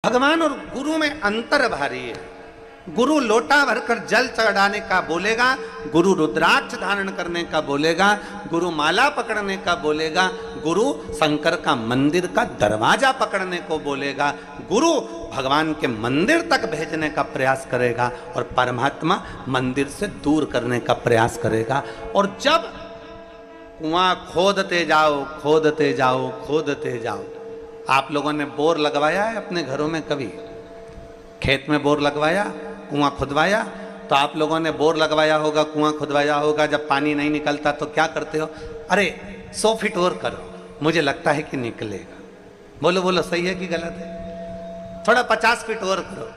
भगवान और गुरु में अंतर भारी है। गुरु लोटा भरकर जल चढ़ाने का बोलेगा, गुरु रुद्राक्ष धारण करने का बोलेगा, गुरु माला पकड़ने का बोलेगा, गुरु शंकर का मंदिर का दरवाजा पकड़ने को बोलेगा, गुरु भगवान के मंदिर तक भेजने का प्रयास करेगा और परमात्मा मंदिर से दूर करने का प्रयास करेगा। और जब कुआं खोदते जाओ खोदते जाओ खोदते जाओ, आप लोगों ने बोर लगवाया है अपने घरों में? कभी खेत में बोर लगवाया, कुआं खुदवाया? तो आप लोगों ने बोर लगवाया होगा, कुआं खुदवाया होगा, जब पानी नहीं निकलता तो क्या करते हो? अरे 100 फीट और करो, मुझे लगता है कि निकलेगा। बोलो बोलो, सही है कि गलत है? थोड़ा 50 फीट और करो,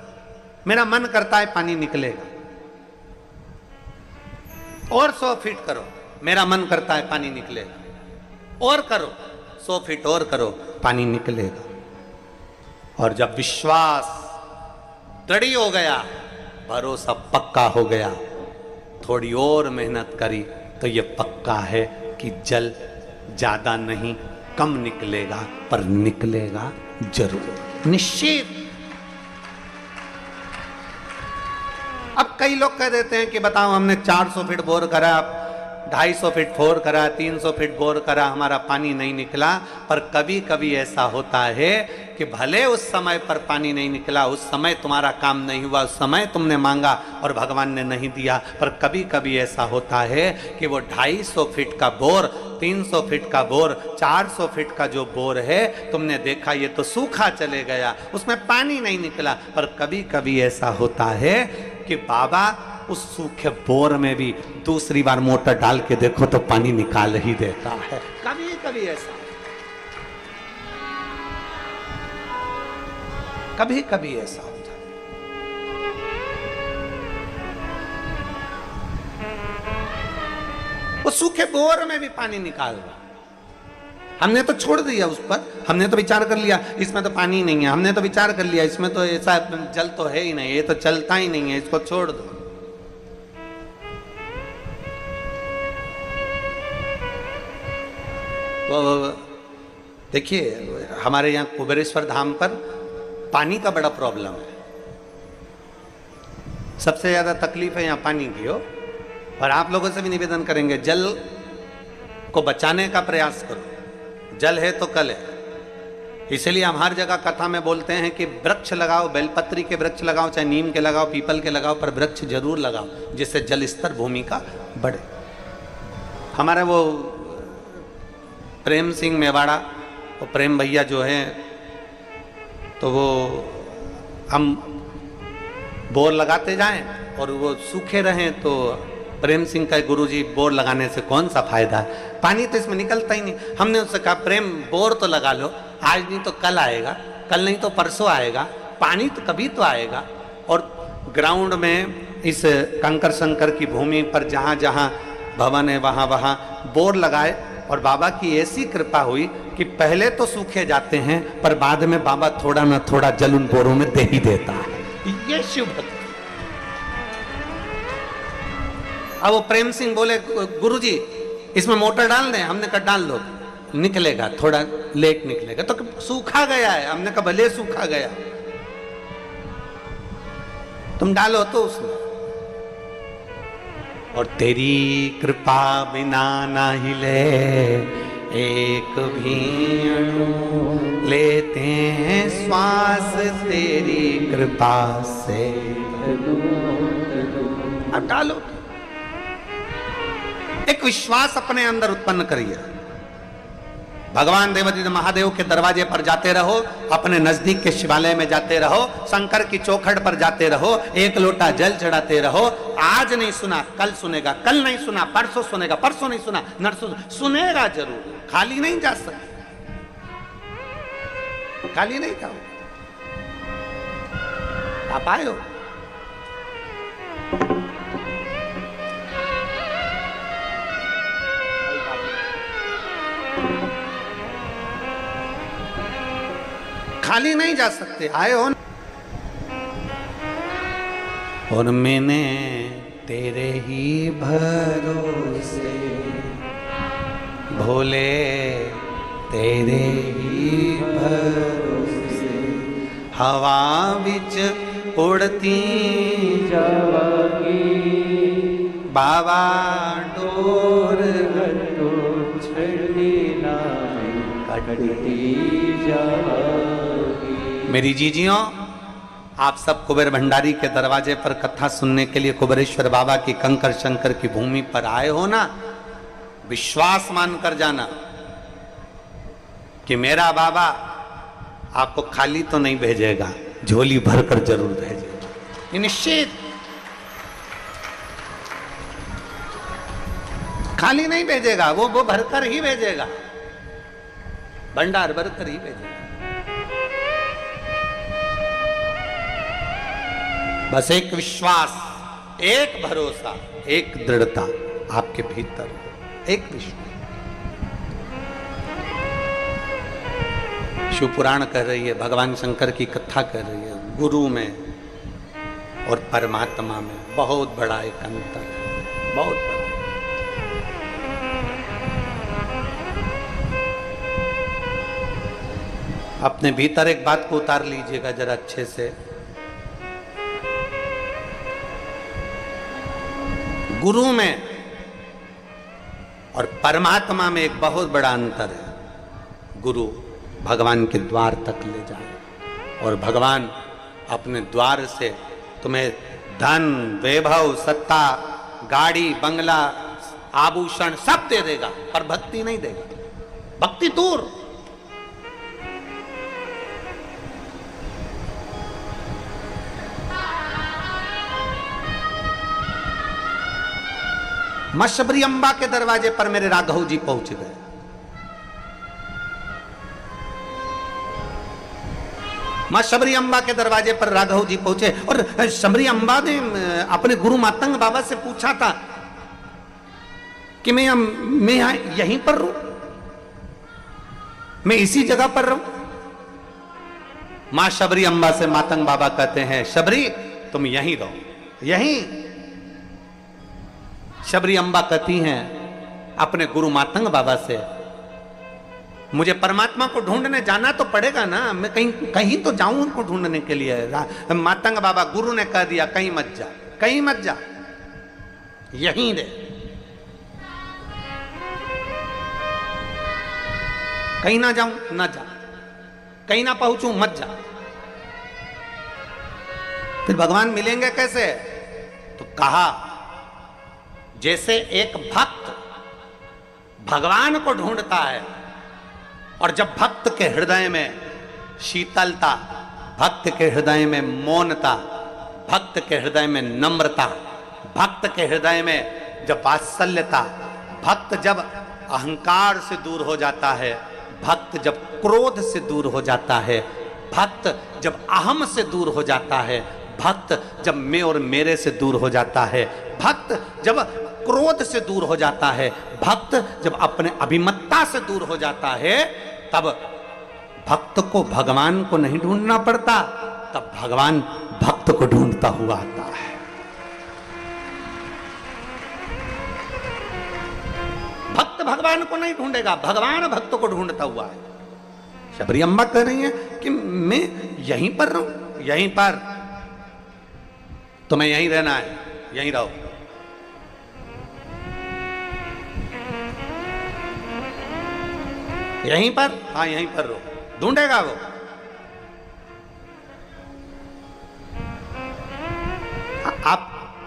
मेरा मन करता है पानी निकलेगा। और 100 फीट करो, मेरा मन करता है पानी निकलेगा। और करो, 100 फीट और करो, पानी निकलेगा। और जब विश्वास दृढ़ हो गया, भरोसा पक्का हो गया, थोड़ी और मेहनत करी तो ये पक्का है कि जल ज्यादा नहीं कम निकलेगा, पर निकलेगा जरूर, निश्चित। अब कई लोग कह देते हैं कि बताओ, हमने 400 फीट बोर करा, 250 फीट बोर करा, 300 फीट बोर करा, हमारा पानी नहीं निकला। पर कभी कभी ऐसा होता है कि भले उस समय पर पानी नहीं निकला, उस समय तुम्हारा काम नहीं हुआ, उस समय तुमने मांगा और भगवान ने नहीं दिया, पर कभी कभी ऐसा होता है कि वो 250 फीट का बोर, 300 फीट का बोर, 400 फीट का जो बोर है, तुमने देखा ये तो सूखा चले गया, उसमें पानी नहीं निकला। पर कभी कभी ऐसा होता है कि बाबा उस सूखे बोर में भी दूसरी बार मोटर डाल के देखो तो पानी निकाल ही देता है। कभी कभी ऐसा, कभी कभी ऐसा होता है। वो सूखे बोर में भी पानी निकाल रहा। हमने तो छोड़ दिया उस पर, हमने तो विचार कर लिया इसमें तो पानी नहीं है, हमने तो विचार कर लिया इसमें तो ऐसा जल तो है ही नहीं, ये तो चलता ही नहीं है, इसको छोड़ दो। तो देखिए, हमारे यहाँ कुबेरेश्वर धाम पर पानी का बड़ा प्रॉब्लम है, सबसे ज्यादा तकलीफ है यहाँ पानी की हो। और आप लोगों से भी निवेदन करेंगे, जल को बचाने का प्रयास करो। जल है तो कल है, इसलिए हम हर जगह कथा में बोलते हैं कि वृक्ष लगाओ, बेलपत्री के वृक्ष लगाओ, चाहे नीम के लगाओ, पीपल के लगाओ, पर वृक्ष जरूर लगाओ, जिससे जल स्तर भूमि का बढ़े। हमारा वो प्रेम सिंह मेवाड़ा, वो प्रेम भैया जो है, तो वो हम बोर लगाते जाएं और वो सूखे रहें, तो प्रेम सिंह का गुरुजी, बोर लगाने से कौन सा फायदा है, पानी तो इसमें निकलता ही नहीं। हमने उससे कहा, प्रेम बोर तो लगा लो, आज नहीं तो कल आएगा, कल नहीं तो परसों आएगा, पानी तो कभी तो आएगा। और ग्राउंड में इस कंकर शंकर की भूमि पर जहाँ जहाँ भवन है वहाँ वहाँ बोर लगाए, और बाबा की ऐसी कृपा हुई कि पहले तो सूखे जाते हैं, पर बाद में बाबा थोड़ा ना थोड़ा जल उन बोरों में दे ही देता है। ये शिव भक्ति। अब वो प्रेम सिंह बोले, गुरुजी इसमें मोटर डाल दें? हमने कहा डाल दो, निकलेगा, थोड़ा लेट निकलेगा। तो सूखा गया है, हमने कहा भले सूखा गया, तुम डालो तो उसमें। और तेरी कृपा बिना ना हिले एक भी अणु, लेते हैं श्वास तेरी कृपा से। अब डालो, एक विश्वास अपने अंदर उत्पन्न करिए। भगवान देवादिदेव महादेव के दरवाजे पर जाते रहो, अपने नजदीक के शिवालय में जाते रहो, शंकर की चौखट पर जाते रहो, एक लोटा जल चढ़ाते रहो। आज नहीं सुना कल सुनेगा, कल नहीं सुना परसों सुनेगा, परसों नहीं सुना नरसों सुनेगा जरूर। खाली नहीं जा सकते, खाली नहीं जाओ। आप आए हो, खाली नहीं जा सकते, आए हो। और मैंने तेरे ही भरोसे भोले, तेरे ही भरोसे हवा बिच उड़ती जावागी बाबा डोर छड़ी नाम कटती जावागी। मेरी जीजियों, आप सब कुबेर भंडारी के दरवाजे पर कथा सुनने के लिए कुबेरेश्वर बाबा की कंकर शंकर की भूमि पर आए हो ना, विश्वास मानकर जाना कि मेरा बाबा आपको खाली तो नहीं भेजेगा, झोली भरकर जरूर भेजेगा, ये निश्चित। खाली नहीं भेजेगा, वो भरकर ही भेजेगा, भंडार भरकर ही भेजेगा। बस एक विश्वास, एक भरोसा, एक दृढ़ता आपके भीतर, एक विश्वास। शिव पुराण कह रही है, भगवान शंकर की कथा कह रही है, गुरु में और परमात्मा में बहुत बड़ा एक अंतर है, बहुत बड़ा। अपने भीतर एक बात को उतार लीजिएगा जरा अच्छे से। गुरु में और परमात्मा में एक बहुत बड़ा अंतर है। गुरु भगवान के द्वार तक ले जाए और भगवान अपने द्वार से तुम्हें धन, वैभव, सत्ता, गाड़ी, बंगला, आभूषण सब दे देगा, पर भक्ति नहीं देगा। भक्ति दूर। मां शबरी अम्बा के दरवाजे पर मेरे राघव जी पहुंच गए। मां शबरी अम्बा के दरवाजे पर राघव जी पहुंचे और शबरी अम्बा ने अपने गुरु मातंग बाबा से पूछा था कि मैं यहीं पर रहूं, मैं इसी जगह पर रहूं। मां शबरी अम्बा से मातंग बाबा कहते हैं, शबरी तुम यहीं रहो, यहीं। शबरी अम्बा कहती हैं अपने गुरु मातंग बाबा से, मुझे परमात्मा को ढूंढने जाना तो पड़ेगा ना, मैं कहीं तो जाऊं उनको ढूंढने के लिए। मातंग बाबा, गुरु ने कह दिया कहीं मत जा, कहीं मत जा, यहीं रहे, कहीं ना जाऊं ना जा, कहीं ना पहुंचूं मत जा। फिर भगवान मिलेंगे कैसे? तो कहा जैसे एक भक्त भगवान को ढूंढता है और जब भक्त के हृदय में शीतलता, भक्त के हृदय में मौनता, भक्त के हृदय में नम्रता, भक्त के हृदय में जब वात्सल्यता, भक्त जब अहंकार से दूर हो जाता है, भक्त जब क्रोध से दूर हो जाता है, भक्त जब अहम से दूर हो जाता है, भक्त जब मैं और मेरे से दूर हो जाता है, भक्त जब क्रोध से दूर हो जाता है, भक्त जब अपने अभिमत्ता से दूर हो जाता है, तब भक्त को भगवान को नहीं ढूंढना पड़ता, तब भगवान भक्त को ढूंढता हुआ आता है। भक्त भगवान को नहीं ढूंढेगा, भगवान भक्त को ढूंढता हुआ है। शबरी अम्बा कह रही है कि मैं यहीं पर रहूं, यहीं पर, तुम्हें यहीं रहना है, यहीं रहो। यहीं पर, हाँ यहीं पर रहो, ढूंढेगा वो।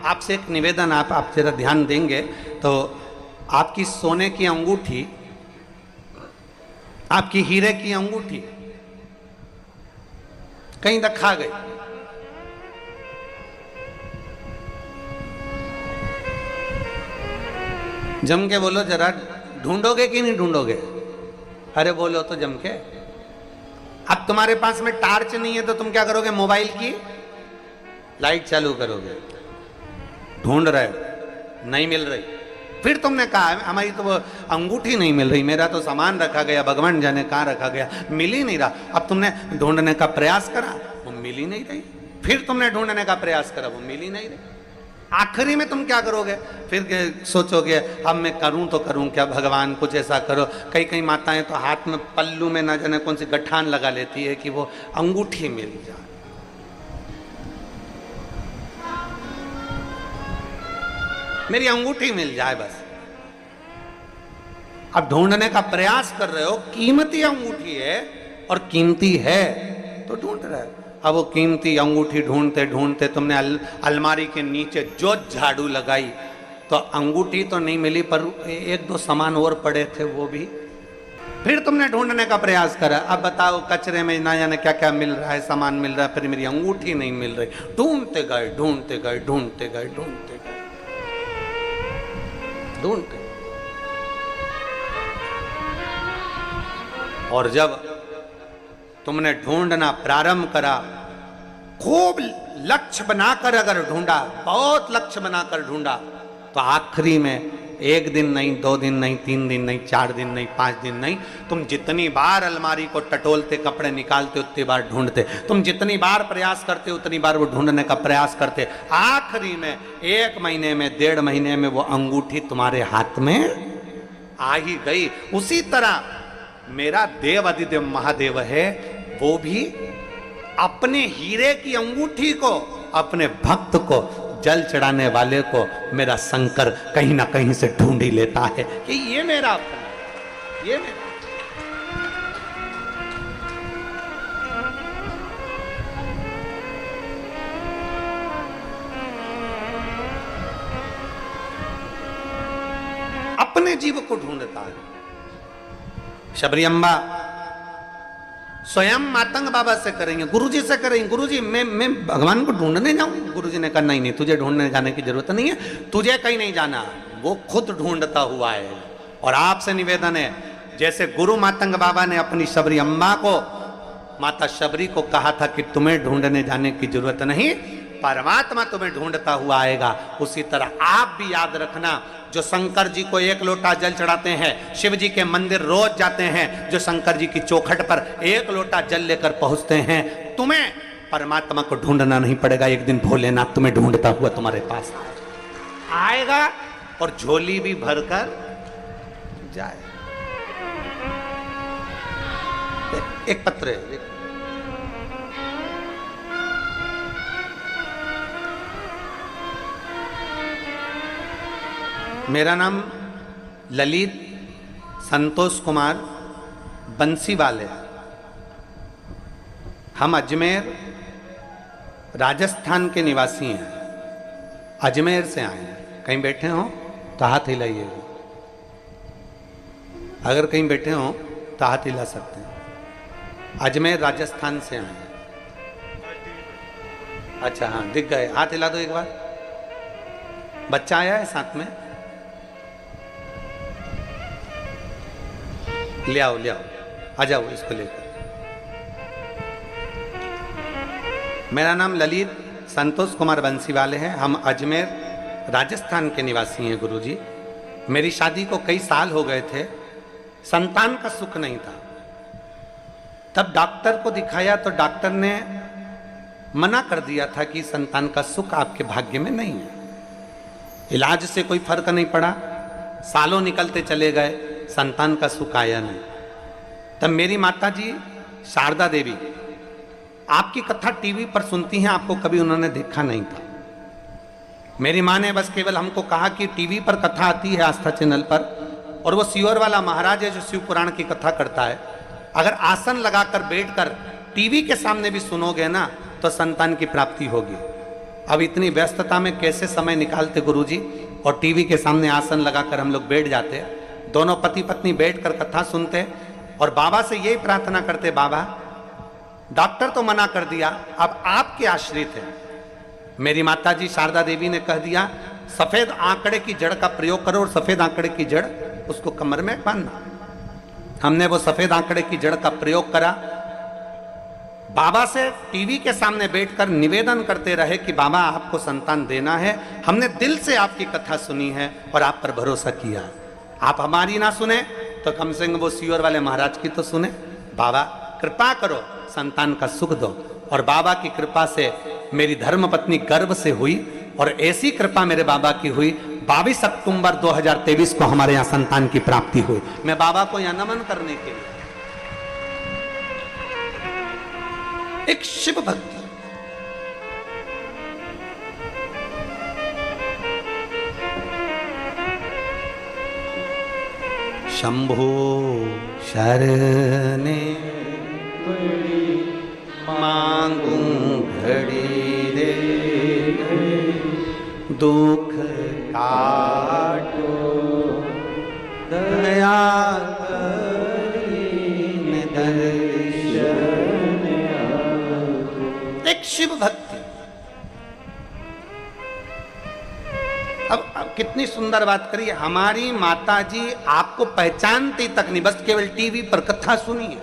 आपसे एक निवेदन, आप जरा ध्यान देंगे तो आपकी सोने की अंगूठी, आपकी हीरे की अंगूठी कहीं रखा गई, जम के बोलो जरा, ढूंढोगे कि नहीं ढूंढोगे? अरे बोलो तो जम के। अब तुम्हारे पास में टार्च नहीं है तो तुम क्या करोगे? मोबाइल की लाइट चालू करोगे, ढूंढ रहे, नहीं मिल रही। फिर तुमने कहा हमारी तो वो अंगूठी नहीं मिल रही, मेरा तो सामान रखा गया, भगवान जाने कहाँ रखा गया, मिल ही नहीं रहा। अब तुमने ढूंढने का प्रयास करा, वो मिल ही नहीं रही। फिर तुमने ढूंढने का प्रयास करा, वो मिल ही नहीं रही। आखिरी में तुम क्या करोगे? फिर सोचोगे अब मैं करूं तो करूं क्या, भगवान कुछ ऐसा करो। कई कई माताएं तो हाथ में पल्लू में ना जाने कौन सी गठान लगा लेती है कि वो अंगूठी मिल जाए। मेरी अंगूठी मिल जाए बस। अब ढूंढने का प्रयास कर रहे हो, कीमती अंगूठी है और कीमती है तो ढूंढ रहे हो। अब वो कीमती अंगूठी ढूंढते ढूंढते तुमने अलमारी के नीचे जो झाड़ू लगाई तो अंगूठी तो नहीं मिली, पर एक दो सामान और पड़े थे वो भी। फिर तुमने ढूंढने का प्रयास करा। अब बताओ कचरे में ना जाने क्या क्या मिल रहा है, सामान मिल रहा है, फिर मेरी अंगूठी नहीं मिल रही। ढूंढते गए ढूंढते गए ढूंढते गए ढूंढते गए ढूंढते। और जब तुमने ढूंढना प्रारंभ करा, खूब लक्ष्य बनाकर अगर ढूंढा, बहुत लक्ष्य बनाकर ढूंढा, तो आखिरी में एक दिन नहीं, 2 दिन नहीं, 3 दिन नहीं, 4 दिन नहीं, 5 दिन नहीं, तुम जितनी बार अलमारी को टटोलते, कपड़े निकालते, उतनी बार ढूंढते, तुम जितनी बार प्रयास करते उतनी बार वो ढूंढने का प्रयास करते। आखिरी में 1 महीने में, 1.5 महीने में वो अंगूठी तुम्हारे हाथ में आ ही गई। उसी तरह मेरा देव अधिदेव महादेव है, वो भी अपने हीरे की अंगूठी को, अपने भक्त को, जल चढ़ाने वाले को मेरा शंकर कहीं ना कहीं से ढूंढ ही लेता है कि ये मेरा अपना, ये मेरा। अपने जीव को ढूंढता है। शबरी अम्बा स्वयं मातंग बाबा से करेंगे, गुरुजी से करेंगे। गुरुजी मैं भगवान को ढूंढने जाऊं? गुरुजी ने कहा नहीं नहीं, तुझे ढूंढने जाने की जरूरत नहीं है, तुझे कहीं नहीं जाना, वो खुद ढूंढता हुआ है। और आपसे निवेदन है, जैसे गुरु मातंग बाबा ने अपनी शबरी अम्बा को, माता शबरी को कहा था कि तुम्हें ढूंढने जाने की जरूरत नहीं, परमात्मा तुम्हें ढूंढता हुआ आएगा, उसी तरह आप भी याद रखना, जो शंकर जी को 1 लोटा जल चढ़ाते हैं, शिव जी के मंदिर रोज जाते हैं, जो शंकर जी की चौखट पर 1 लोटा जल लेकर पहुंचते हैं, तुम्हें परमात्मा को ढूंढना नहीं पड़ेगा। एक दिन भोलेनाथ तुम्हें ढूंढता हुआ तुम्हारे पास आएगा और झोली भी भरकर जाए। एक पत्र है, मेरा नाम ललित संतोष कुमार बंसीवाल है। हम अजमेर राजस्थान के निवासी हैं, अजमेर से आए हैं। कहीं बैठे हो तो हाथ हिलाइए, अगर कहीं बैठे हो तो हाथ हिला सकते हैं। अजमेर राजस्थान से आए हैं। अच्छा हाँ, दिख गए, हाथ हिला दो एक बार। बच्चा आया है साथ में, ले आओ ले आओ, आ जाओ इसको लेकर। मेरा नाम ललित संतोष कुमार बंसीवाले है। हम अजमेर राजस्थान के निवासी हैं गुरुजी। मेरी शादी को कई साल हो गए थे, संतान का सुख नहीं था। तब डॉक्टर को दिखाया तो डॉक्टर ने मना कर दिया था कि संतान का सुख आपके भाग्य में नहीं है। इलाज से कोई फर्क नहीं पड़ा, सालों निकलते चले गए, संतान का सुख आया नहीं। तब मेरी माता जी शारदा देवी, आपकी कथा टीवी पर सुनती हैं, आपको कभी उन्होंने देखा नहीं था। मेरी माँ ने बस केवल हमको कहा कि टीवी पर कथा आती है आस्था चैनल पर, और वो सियोर वाला महाराज है जो शिव पुराण की कथा करता है, अगर आसन लगाकर बैठकर टीवी के सामने भी सुनोगे ना तो संतान की प्राप्ति होगी। अब इतनी व्यस्तता में कैसे समय निकालते गुरुजी, और टीवी के सामने आसन लगाकर हम लोग बैठ जाते, दोनों पति पत्नी बैठकर कथा सुनते और बाबा से यही प्रार्थना करते, बाबा डॉक्टर तो मना कर दिया, अब आपके आश्रित हैं। मेरी माताजी शारदा देवी ने कह दिया, सफेद आंकड़े की जड़ का प्रयोग करो और सफेद आंकड़े की जड़ उसको कमर में बांधना। हमने वो सफेद आंकड़े की जड़ का प्रयोग करा। बाबा से टीवी के सामने बैठकर निवेदन करते रहे कि बाबा आपको संतान देना है, हमने दिल से आपकी कथा सुनी है और आप पर भरोसा किया। आप हमारी ना सुने तो कम से कम वो सियोर वाले महाराज की तो सुने। बाबा कृपा करो, संतान का सुख दो। और बाबा की कृपा से मेरी धर्मपत्नी गर्भ से हुई, और ऐसी कृपा मेरे बाबा की हुई, 22 अक्टूबर 2023 को हमारे यहां संतान की प्राप्ति हुई। मैं बाबा को यहां नमन करने के लिए, एक शिव भक्ति, शंभो शरणे मांगू घड़ी रे, दुख काटो दया करीन दर्शन। एक शिव भक्ति। अब कितनी सुंदर बात करिए, हमारी माता जी आपको पहचानती तक नहीं, बस केवल टीवी पर कथा सुनी है,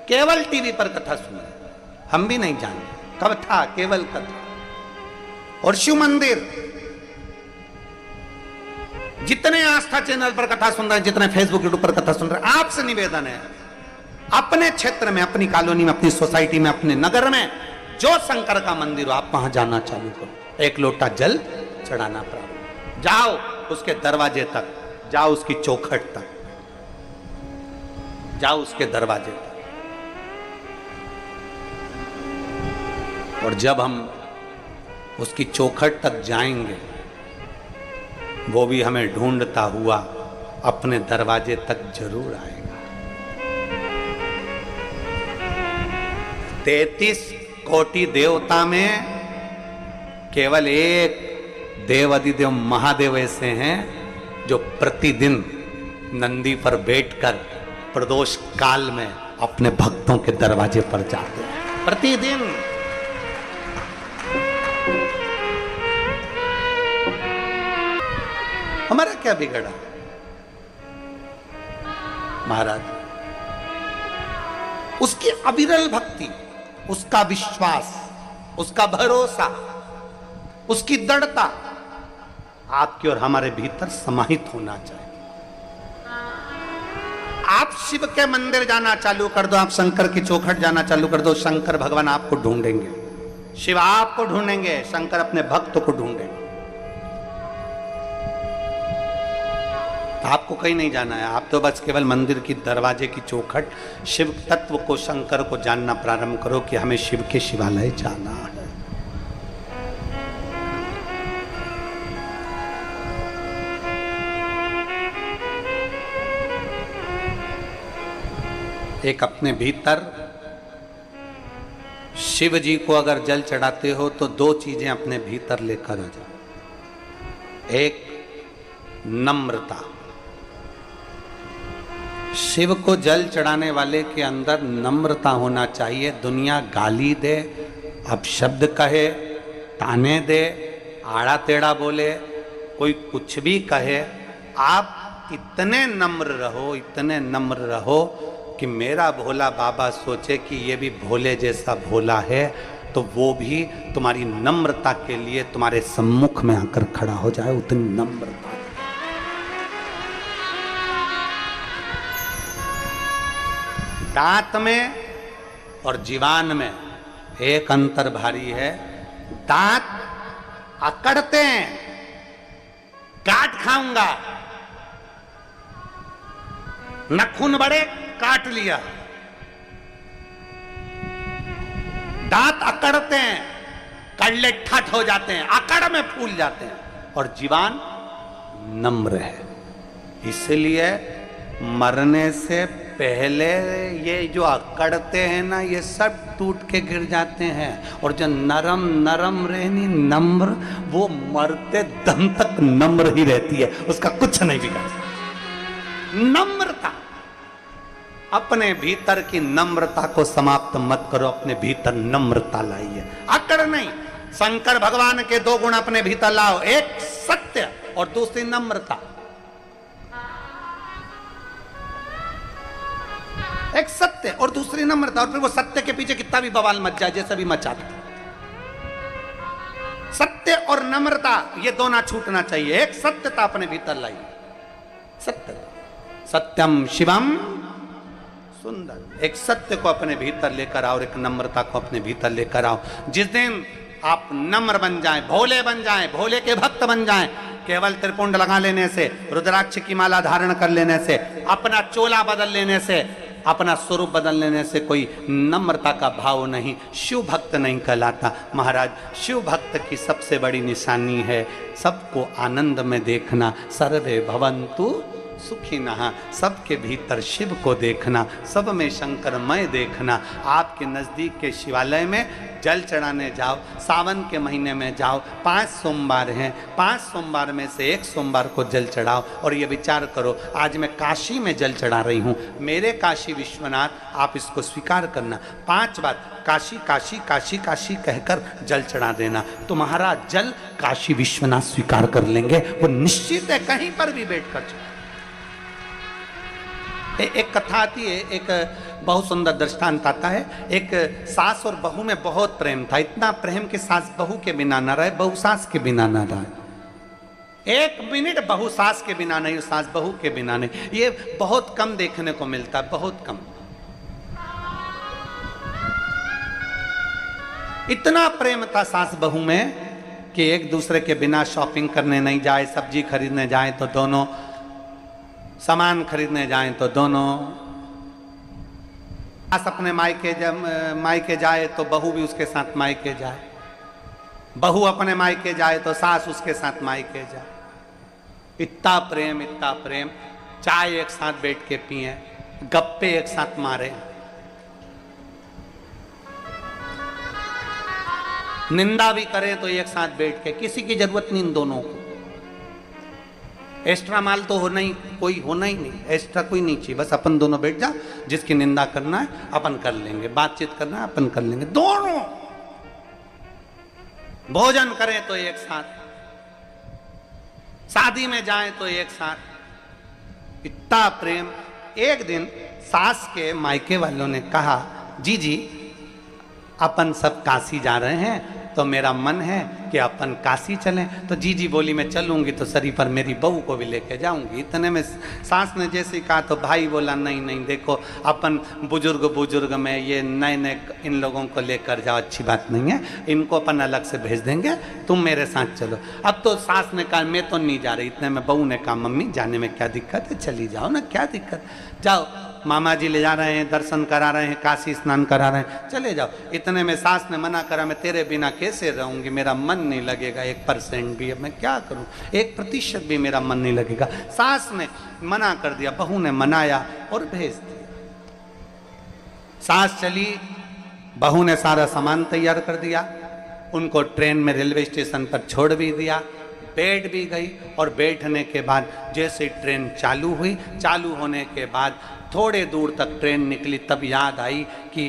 केवल टीवी पर कथा सुनी है, हम भी नहीं जानते कब था, केवल कथा। और शिव मंदिर, जितने आस्था चैनल पर कथा सुन रहे हैं, जितने फेसबुक यूट्यूब पर कथा सुन रहे हैं, आपसे निवेदन है, अपने क्षेत्र में, अपनी कॉलोनी में, अपनी सोसाइटी में, अपने नगर में जो शंकर का मंदिर हो, आप वहां जाना चालू करो, एक लोटा जल चढ़ाना प्रारंभ, जाओ उसके दरवाजे तक, जाओ उसकी चौखट तक, जाओ उसके दरवाजे तक। और जब हम उसकी चौखट तक जाएंगे, वो भी हमें ढूंढता हुआ अपने दरवाजे तक जरूर आएगा। 33 कोटि देवता में केवल एक देवाधिदेव महादेव ऐसे हैं जो प्रतिदिन नंदी पर बैठकर प्रदोष काल में अपने भक्तों के दरवाजे पर जाते हैं, प्रतिदिन। हमारा क्या बिगड़ा महाराज? उसकी अविरल भक्ति, उसका विश्वास, उसका भरोसा, उसकी दृढ़ता आपके और हमारे भीतर समाहित होना चाहिए। आप शिव के मंदिर जाना चालू कर दो, आप शंकर की चौखट जाना चालू कर दो, शंकर भगवान आपको ढूंढेंगे, शिव आपको ढूंढेंगे, शंकर अपने भक्त को ढूंढेंगे। तो आपको कहीं नहीं जाना है, आप तो बस केवल मंदिर की दरवाजे की चौखट, शिव तत्व को, शंकर को जानना प्रारंभ करो कि हमें शिव के शिवालय जाना है। एक अपने भीतर शिव जी को अगर जल चढ़ाते हो तो दो चीजें अपने भीतर लेकर आ जाओ। एक नम्रता, शिव को जल चढ़ाने वाले के अंदर नम्रता होना चाहिए। दुनिया गाली दे, अपशब्द कहे, ताने दे, आड़ा टेढ़ा बोले, कोई कुछ भी कहे, आप इतने नम्र रहो, इतने नम्र रहो कि मेरा भोला बाबा सोचे कि ये भी भोले जैसा भोला है, तो वो भी तुम्हारी नम्रता के लिए तुम्हारे सम्मुख में आकर खड़ा हो जाए, उतनी नम्रता। दांत में और जीवान में एक अंतर भारी है। दांत अकड़ते हैं, काट खाऊंगा, नखून बड़े, काट लिया। दांत अकड़ते हैं, कड़ले ठट हो जाते हैं, अकड़ में फूल जाते हैं। और जीवान नम्र है, इसलिए मरने से पहले ये जो अकड़ते हैं ना, ये सब टूट के गिर जाते हैं। और जो नरम नरम रहनी, नम्र, वो मरते दम तक नम्र ही रहती है, उसका कुछ नहीं बिगड़। नम्रता, अपने भीतर की नम्रता को समाप्त मत करो, अपने भीतर नम्रता लाइए, अकड़ नहीं। शंकर भगवान के दो गुण अपने भीतर लाओ, एक सत्य और दूसरी नम्रता। एक सत्य और दूसरी नम्रता, और फिर वो सत्य के पीछे कितना भी बवाल मच जाए, जैसा भी मचा दे, सत्य और नम्रता ये दोनों छूटना चाहिए। एक सत्यता अपने भीतर लाई, सत्य, सत्यम शिवम सुंदर। एक सत्य को अपने भीतर लेकर आओ, एक नम्रता को अपने भीतर लेकर आओ। जिस दिन आप नम्र बन जाएं, भोले बन जाएं, भोले के भक्त बन जाएं। केवल त्रिपुंड लगा लेने से, रुद्राक्ष की माला धारण कर लेने से, अपना चोला बदल लेने से, अपना स्वरूप बदल लेने से कोई नम्रता का भाव नहीं, शिव भक्त नहीं कहलाता। महाराज, शिव भक्त की सबसे बड़ी निशानी है सबको आनंद में देखना। सर्वे भवन्तु सुखिनः, सबके भीतर शिव को देखना, सब में शंकरमय देखना। आपके नज़दीक के शिवालय में जल चढ़ाने जाओ, सावन के महीने में जाओ, 5 सोमवार हैं, 5 सोमवार में से एक सोमवार को जल चढ़ाओ और ये विचार करो, आज मैं काशी में जल चढ़ा रही हूँ, मेरे काशी विश्वनाथ, आप इसको स्वीकार करना। 5 बार काशी काशी काशी काशी कहकर जल चढ़ा देना, तो महाराज जल काशी विश्वनाथ स्वीकार कर लेंगे, वो निश्चित है, कहीं पर भी बैठ कर चढ़ा। एक कथा आती है, एक बहुत सुंदर दृष्टांत आता है। एक सास और बहू में बहुत प्रेम था, इतना प्रेम कि सास बहू के बिना न रहे, बहू सास के बिना न रहे। 1 मिनट बहू सास के बिना नहीं, सास बहू के बिना नहीं। ये बहुत कम देखने को मिलता है, बहुत कम। इतना प्रेम था सास बहू में कि एक दूसरे के बिना शॉपिंग करने नहीं जाए, सब्जी खरीदने जाए तो दोनों, सामान खरीदने जाएं तो दोनों, सास अपने मायके जाए तो बहू भी उसके साथ मायके जाए, बहू अपने मायके जाए तो सास उसके साथ मायके जाए। इतना प्रेम, इतना प्रेम। चाय एक साथ बैठ के पिए, गप्पे एक साथ मारे, निंदा भी करें तो एक साथ बैठ के, किसी की जरूरत नहीं इन दोनों को। एक्स्ट्रा माल तो होना ही नहीं, एक्स्ट्रा कोई नहीं चाहिए, बस अपन दोनों बैठ जा, जिसकी निंदा करना है अपन कर लेंगे, बातचीत करना है अपन कर लेंगे, दोनों। भोजन करें तो एक साथ, शादी में जाएं तो एक साथ, इतना प्रेम। एक दिन सास के मायके वालों ने कहा, जी अपन सब काशी जा रहे हैं, तो मेरा मन है कि अपन काशी चलें। तो जी बोली, मैं चलूंगी तो सरी पर मेरी बहू को भी लेके जाऊंगी। इतने में सास ने जैसे कहा तो भाई बोला, नहीं देखो, अपन बुजुर्ग में ये नए इन लोगों को लेकर जाओ, अच्छी बात नहीं है, इनको अपन अलग से भेज देंगे, तुम मेरे साथ चलो। अब तो सास ने कहा मैं तो नहीं जा रही। इतने में बहू ने कहा, मम्मी जाने में क्या दिक्कत है, चली जाओ ना, क्या दिक्कत, जाओ, मामा जी ले जा रहे हैं, दर्शन करा रहे हैं, काशी स्नान करा रहे हैं, चले जाओ। इतने में सास ने मना करा, मैं तेरे बिना कैसे रहूंगी, मेरा मन नहीं लगेगा 1% भी, अब मैं क्या करूं, 1% भी मेरा मन नहीं लगेगा। सास ने मना कर दिया, बहू ने मनाया और भेज दिया। सास चली, बहू ने सारा सामान तैयार कर दिया, उनको ट्रेन में रेलवे स्टेशन पर छोड़ भी दिया, बैठ भी गई। और बैठने के बाद जैसे ट्रेन चालू हुई, चालू होने के बाद थोड़े दूर तक ट्रेन निकली, तब याद आई कि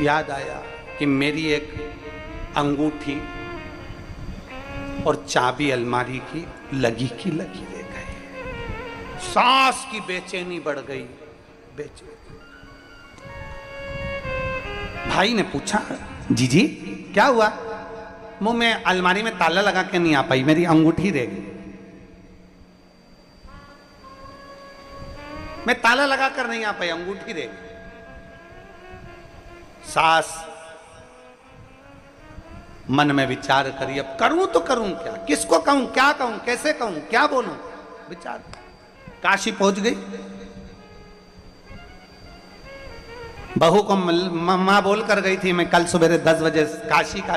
याद आया कि मेरी एक अंगूठी और चाबी अलमारी की लगी रह गई। सास की बेचैनी बढ़ गई, बेचैनी। भाई ने पूछा, जी क्या हुआ? मुंह में अलमारी में ताला लगा के नहीं आ पाई, मेरी अंगूठी रह गई। मैं ताला लगाकर नहीं आ पाई, अंगूठी रह गई। सास मन में विचार करी, अब करूं तो करूं क्या, किसको कहूं, क्या कहूं, कैसे कहूं, क्या बोलूं, विचार। काशी पहुंच गई, बहू को मां बोल कर गई थी, मैं कल सुबह 10 बजे काशी का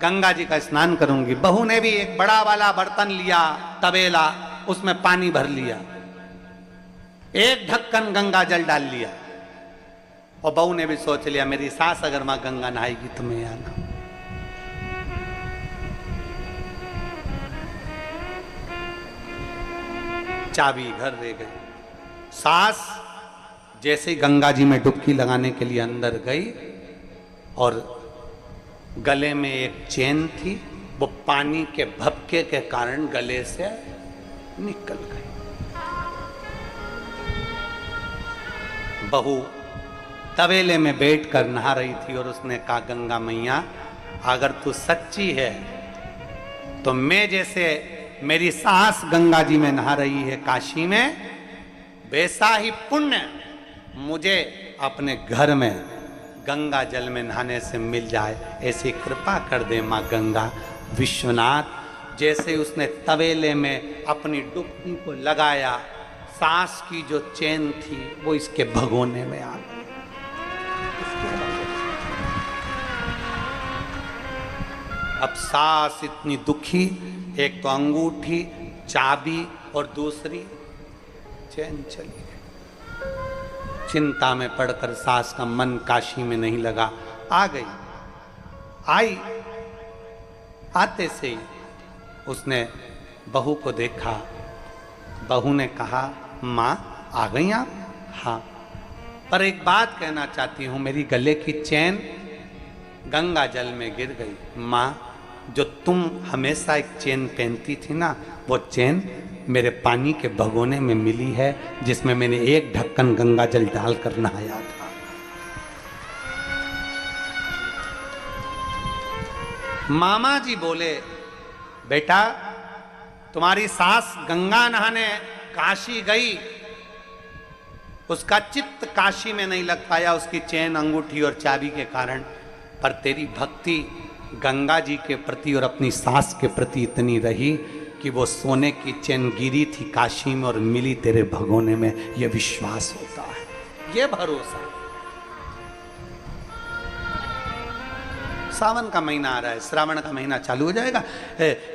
गंगा जी का स्नान करूंगी। बहू ने भी एक बड़ा वाला बर्तन लिया, तबेला, उसमें पानी भर लिया, एक ढक्कन गंगा जल डाल लिया। और बहू ने भी सोच लिया, मेरी सास अगर मां गंगा नहाएगी तो मैं आना। चाबी घर रह गई। सास जैसे गंगा जी में डुबकी लगाने के लिए अंदर गई और गले में एक चेन थी, वो पानी के भपके के कारण गले से निकल गई। बहू तबेले में बैठकर नहा रही थी और उसने कहा, गंगा मैया अगर तू सच्ची है तो मैं जैसे मेरी सास गंगा जी में नहा रही है काशी में, वैसा ही पुण्य मुझे अपने घर में गंगा जल में नहाने से मिल जाए, ऐसी कृपा कर दे माँ गंगा। विश्वनाथ जैसे उसने तवेले में अपनी डुबकी को लगाया, सांस की जो चैन थी वो इसके भगोने में आ गई। अब सांस इतनी दुखी, एक तो अंगूठी, चाबी और दूसरी चैन चली गई। चिंता में पड़कर सास का मन काशी में नहीं लगा, आ गई। आई, आते से ही उसने बहू को देखा। बहू ने कहा, माँ आ गई आप? हाँ, पर एक बात कहना चाहती हूँ, मेरी गले की चैन गंगा जल में गिर गई। माँ, जो तुम हमेशा एक चैन पहनती थी ना, वो चैन मेरे पानी के भगोने में मिली है, जिसमें मैंने एक ढक्कन गंगा जल डालकर नहाया था। मामा जी बोले, बेटा तुम्हारी सास गंगा नहाने काशी गई, उसका चित्त काशी में नहीं लग पाया उसकी चैन, अंगूठी और चाबी के कारण, पर तेरी भक्ति गंगा जी के प्रति और अपनी सास के प्रति इतनी रही कि वो सोने की चैन गिरी थी काशी में और मिली तेरे भगोने में। ये विश्वास होता है, ये भरोसा। सावन का महीना आ रहा है, श्रावण का महीना चालू हो जाएगा।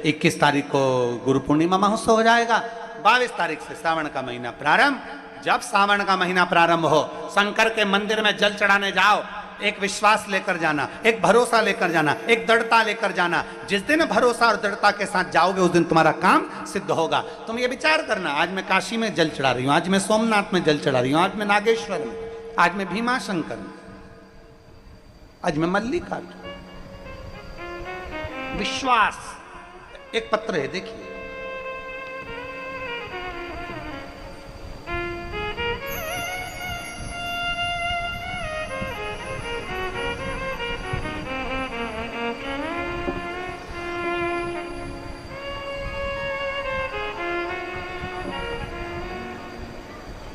21 तारीख को गुरु पूर्णिमा महोत्सव हो जाएगा, 22 तारीख से श्रावण का महीना प्रारंभ। जब सावन का महीना प्रारंभ हो, शंकर के मंदिर में जल चढ़ाने जाओ, एक विश्वास लेकर जाना, एक भरोसा लेकर जाना, एक दृढ़ता लेकर जाना। जिस दिन भरोसा और दृढ़ता के साथ जाओगे उस दिन तुम्हारा काम सिद्ध होगा। तुम ये विचार करना, आज मैं काशी में जल चढ़ा रही हूँ, आज मैं सोमनाथ में जल चढ़ा रही हूँ, आज मैं नागेश्वर में, आज मैं भीमा शंकर में, आज मैं मल्लिकार्जुन। विश्वास। एक पत्र है, देखिए,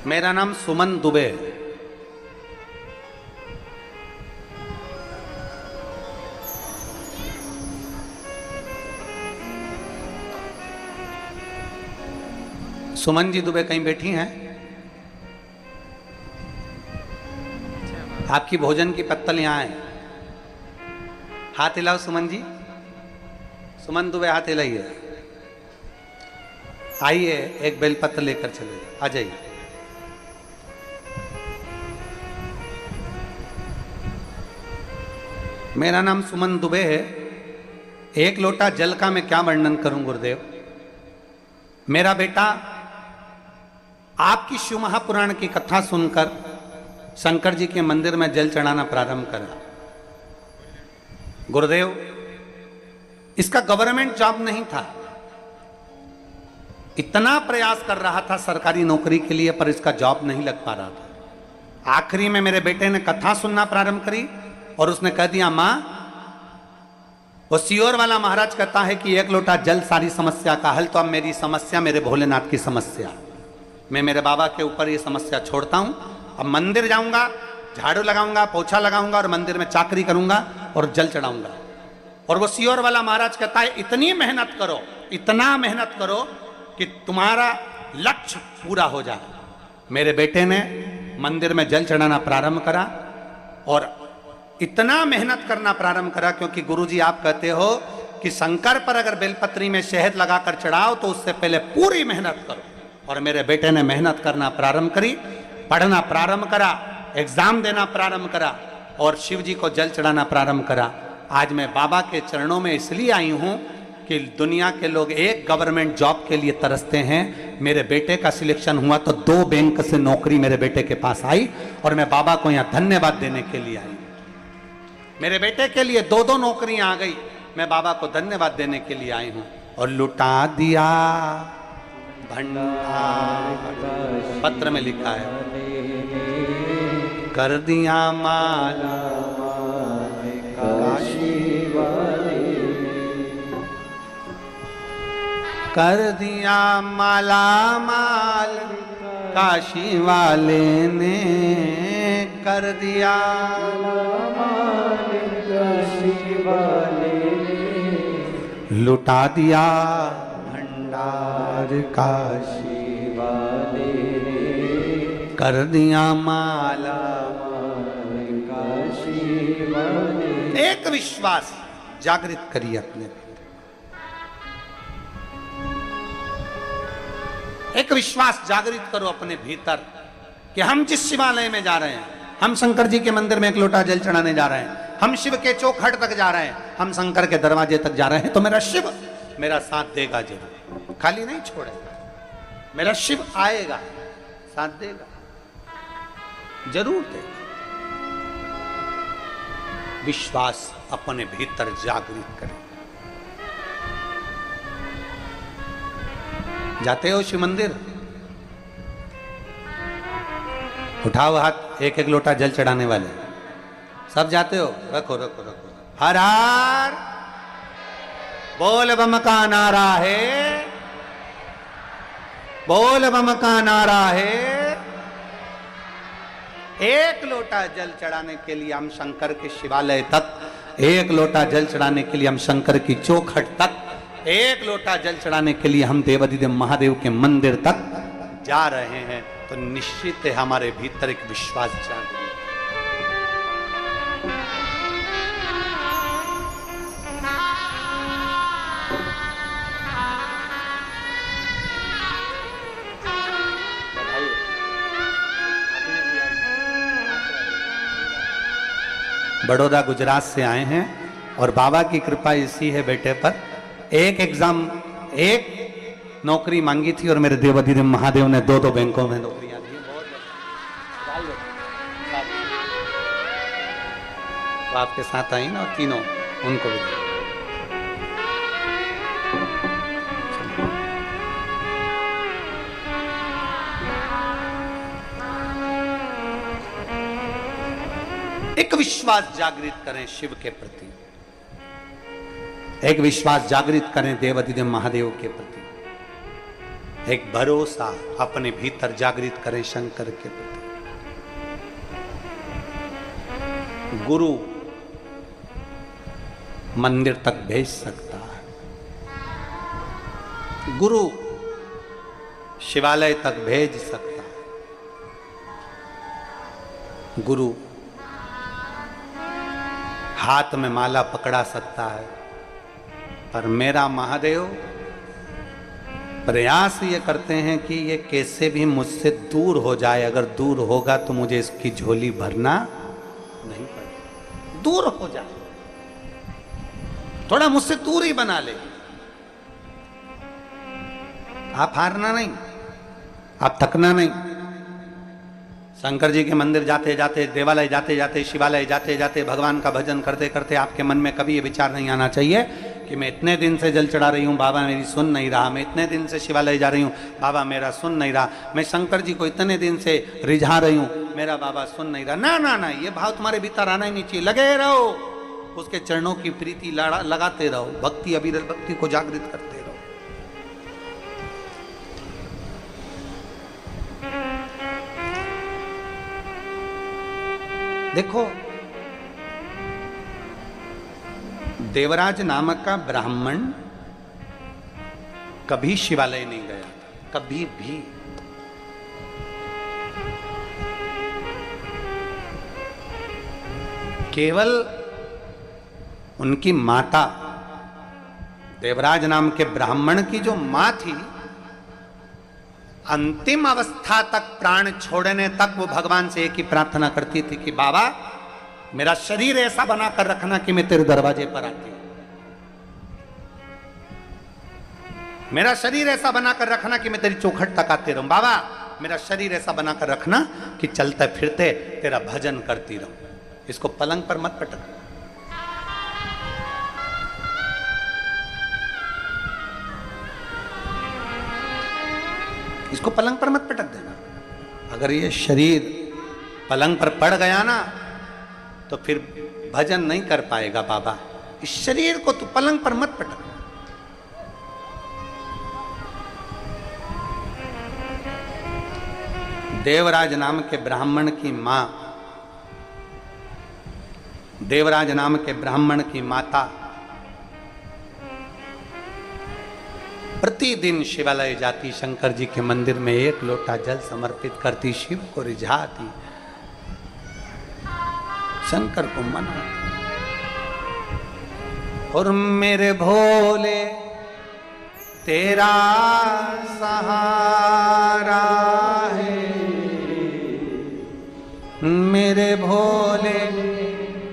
मेरा नाम सुमन दुबे है। सुमन जी दुबे कहीं बैठी हैं? आपकी भोजन की पत्तल यहां है, हाथ हिलाओ सुमन जी। सुमन दुबे हाथ हिलाइए। आइए, एक बेलपत्र लेकर चले, आ जाइए। मेरा नाम सुमन दुबे है। एक लोटा जल का मैं क्या वर्णन करूं गुरुदेव। मेरा बेटा आपकी शिव महापुराण की कथा सुनकर शंकर जी के मंदिर में जल चढ़ाना प्रारंभ करा। गुरुदेव, इसका गवर्नमेंट जॉब नहीं था, इतना प्रयास कर रहा था सरकारी नौकरी के लिए, पर इसका जॉब नहीं लग पा रहा था। आखिरी में मेरे बेटे ने कथा सुनना प्रारंभ करी और उसने कह दिया, मां, वो सियोर वाला महाराज कहता है कि एक लोटा जल सारी समस्या का हल, तो अब मेरी समस्या मेरे भोलेनाथ की समस्या। मैं मेरे बाबा के ऊपर ये समस्या छोड़ता हूं। अब मंदिर जाऊंगा, झाड़ू लगाऊंगा, पोछा लगाऊंगा और मंदिर में चाकरी करूंगा और जल चढ़ाऊंगा। और वो सियोर वाला महाराज कहता है, इतनी मेहनत करो, इतना मेहनत करो कि तुम्हारा लक्ष्य पूरा हो जाए। मेरे बेटे ने मंदिर में जल चढ़ाना प्रारंभ करा और इतना मेहनत करना प्रारंभ करा, क्योंकि गुरुजी आप कहते हो कि शंकर पर अगर बेलपत्री में शहद लगाकर चढ़ाओ तो उससे पहले पूरी मेहनत करो। और मेरे बेटे ने मेहनत करना प्रारंभ करी, पढ़ना प्रारंभ करा, एग्जाम देना प्रारंभ करा और शिव जी को जल चढ़ाना प्रारंभ करा। आज मैं बाबा के चरणों में इसलिए आई हूं कि दुनिया के लोग एक गवर्नमेंट जॉब के लिए तरसते हैं। मेरे बेटे का सिलेक्शन हुआ तो 2 बैंक से नौकरी मेरे बेटे के पास आई और मैं बाबा को यहां धन्यवाद देने के लिए आई। मेरे बेटे के लिए 2 नौकरियां आ गई, मैं बाबा को धन्यवाद देने के लिए आई हूं। और लुटा दिया भंडार, पत्र में लिखा है, कर दिया माला काशी वाले, कर दिया माला माल काशी वाले ने, कर दिया। लुटा दिया भंडार का शिवाले रे, कर दिया माला। का शिवाले। एक विश्वास जागृत करिए अपने भीतर। एक विश्वास जागृत करो अपने भीतर कि हम जिस शिवालय में जा रहे हैं, हम शंकर जी के मंदिर में एक लोटा जल चढ़ाने जा रहे हैं, हम शिव के चौखट तक जा रहे हैं, हम शंकर के दरवाजे तक जा रहे हैं, तो मेरा शिव मेरा साथ देगा जरूर, खाली नहीं छोड़ेगा। मेरा शिव आएगा, साथ देगा, जरूर देगा। विश्वास अपने भीतर जागृत करें। जाते हो शिव मंदिर, उठाओ हाथ, एक एक लोटा जल चढ़ाने वाले सब जाते हो, रखो रखो रखो। हर हर बोल बम का नारा है, बोल बम का नारा है। एक लोटा जल चढ़ाने के लिए हम शंकर के शिवालय तक, एक लोटा जल चढ़ाने के लिए हम शंकर की चौखट तक, एक लोटा जल चढ़ाने के लिए हम देवाधिदेव महादेव के मंदिर तक जा रहे हैं, तो निश्चित है हमारे भीतर एक विश्वास जागृत। बड़ौदा गुजरात से आए हैं और बाबा की कृपा इसी है बेटे पर। एक एग्जाम, एक नौकरी मांगी थी और मेरे देवाधिदेव महादेव ने दो दो बैंकों में नौकरियां दी। तो आपके साथ आई ना तीनों, उनको भी एक विश्वास जागृत करें शिव के प्रति, एक विश्वास जागृत करें देवाधिदेव महादेव के प्रति, एक भरोसा अपने भीतर जागृत करें शंकर के प्रति। गुरु मंदिर तक भेज सकता है, गुरु शिवालय तक भेज सकता है, गुरु हाथ में माला पकड़ा सकता है, पर मेरा महादेव प्रयास ये करते हैं कि ये कैसे भी मुझसे दूर हो जाए। अगर दूर होगा तो मुझे इसकी झोली भरना नहीं पड़ेगा। दूर हो जाए, थोड़ा मुझसे दूर ही बना ले। आप हारना नहीं, आप थकना नहीं। शंकर जी के मंदिर जाते जाते, देवालय जाते जाते, शिवालय जाते जाते, भगवान का भजन करते करते आपके मन में कभी ये विचार नहीं आना चाहिए कि मैं इतने दिन से जल चढ़ा रही हूँ, बाबा मेरी सुन नहीं रहा। मैं इतने दिन से शिवालय जा रही हूँ, बाबा मेरा सुन नहीं रहा। मैं शंकर जी को इतने दिन से रिझा रही हूँ, मेरा बाबा सुन नहीं रहा। ना ना ना, ये भाव तुम्हारे भीतर आना ही नहीं चाहिए। लगे रहो, उसके चरणों की प्रीति लगाते रहो, भक्ति अविरल भक्ति को जागृत करते रहो। देखो, देवराज नामक का ब्राह्मण कभी शिवालय नहीं गया था, कभी भी। केवल उनकी माता, देवराज नाम के ब्राह्मण की जो मां थी, अंतिम अवस्था तक, प्राण छोड़ने तक वो भगवान से एक ही प्रार्थना करती थी कि बाबा मेरा शरीर ऐसा बनाकर रखना कि मैं तेरे दरवाजे पर आती हूं। मेरा शरीर ऐसा बनाकर रखना कि मैं तेरी चौखट तक आते रहूं। बाबा मेरा शरीर ऐसा बनाकर रखना कि चलते फिरते तेरा भजन करती रहूं। इसको पलंग पर मत पटक, इसको पलंग पर मत पटक देना। अगर ये शरीर पलंग पर पड़ गया ना तो फिर भजन नहीं कर पाएगा। बाबा इस शरीर को तू पलंग पर मत पटक। देवराज नाम के ब्राह्मण की मां देवराज नाम के ब्राह्मण की माता प्रतिदिन शिवालय जाती, शंकर जी के मंदिर में एक लोटा जल समर्पित करती, शिव को रिझाती, शंकर को मनाती। और मेरे भोले तेरा सहारा है, मेरे भोले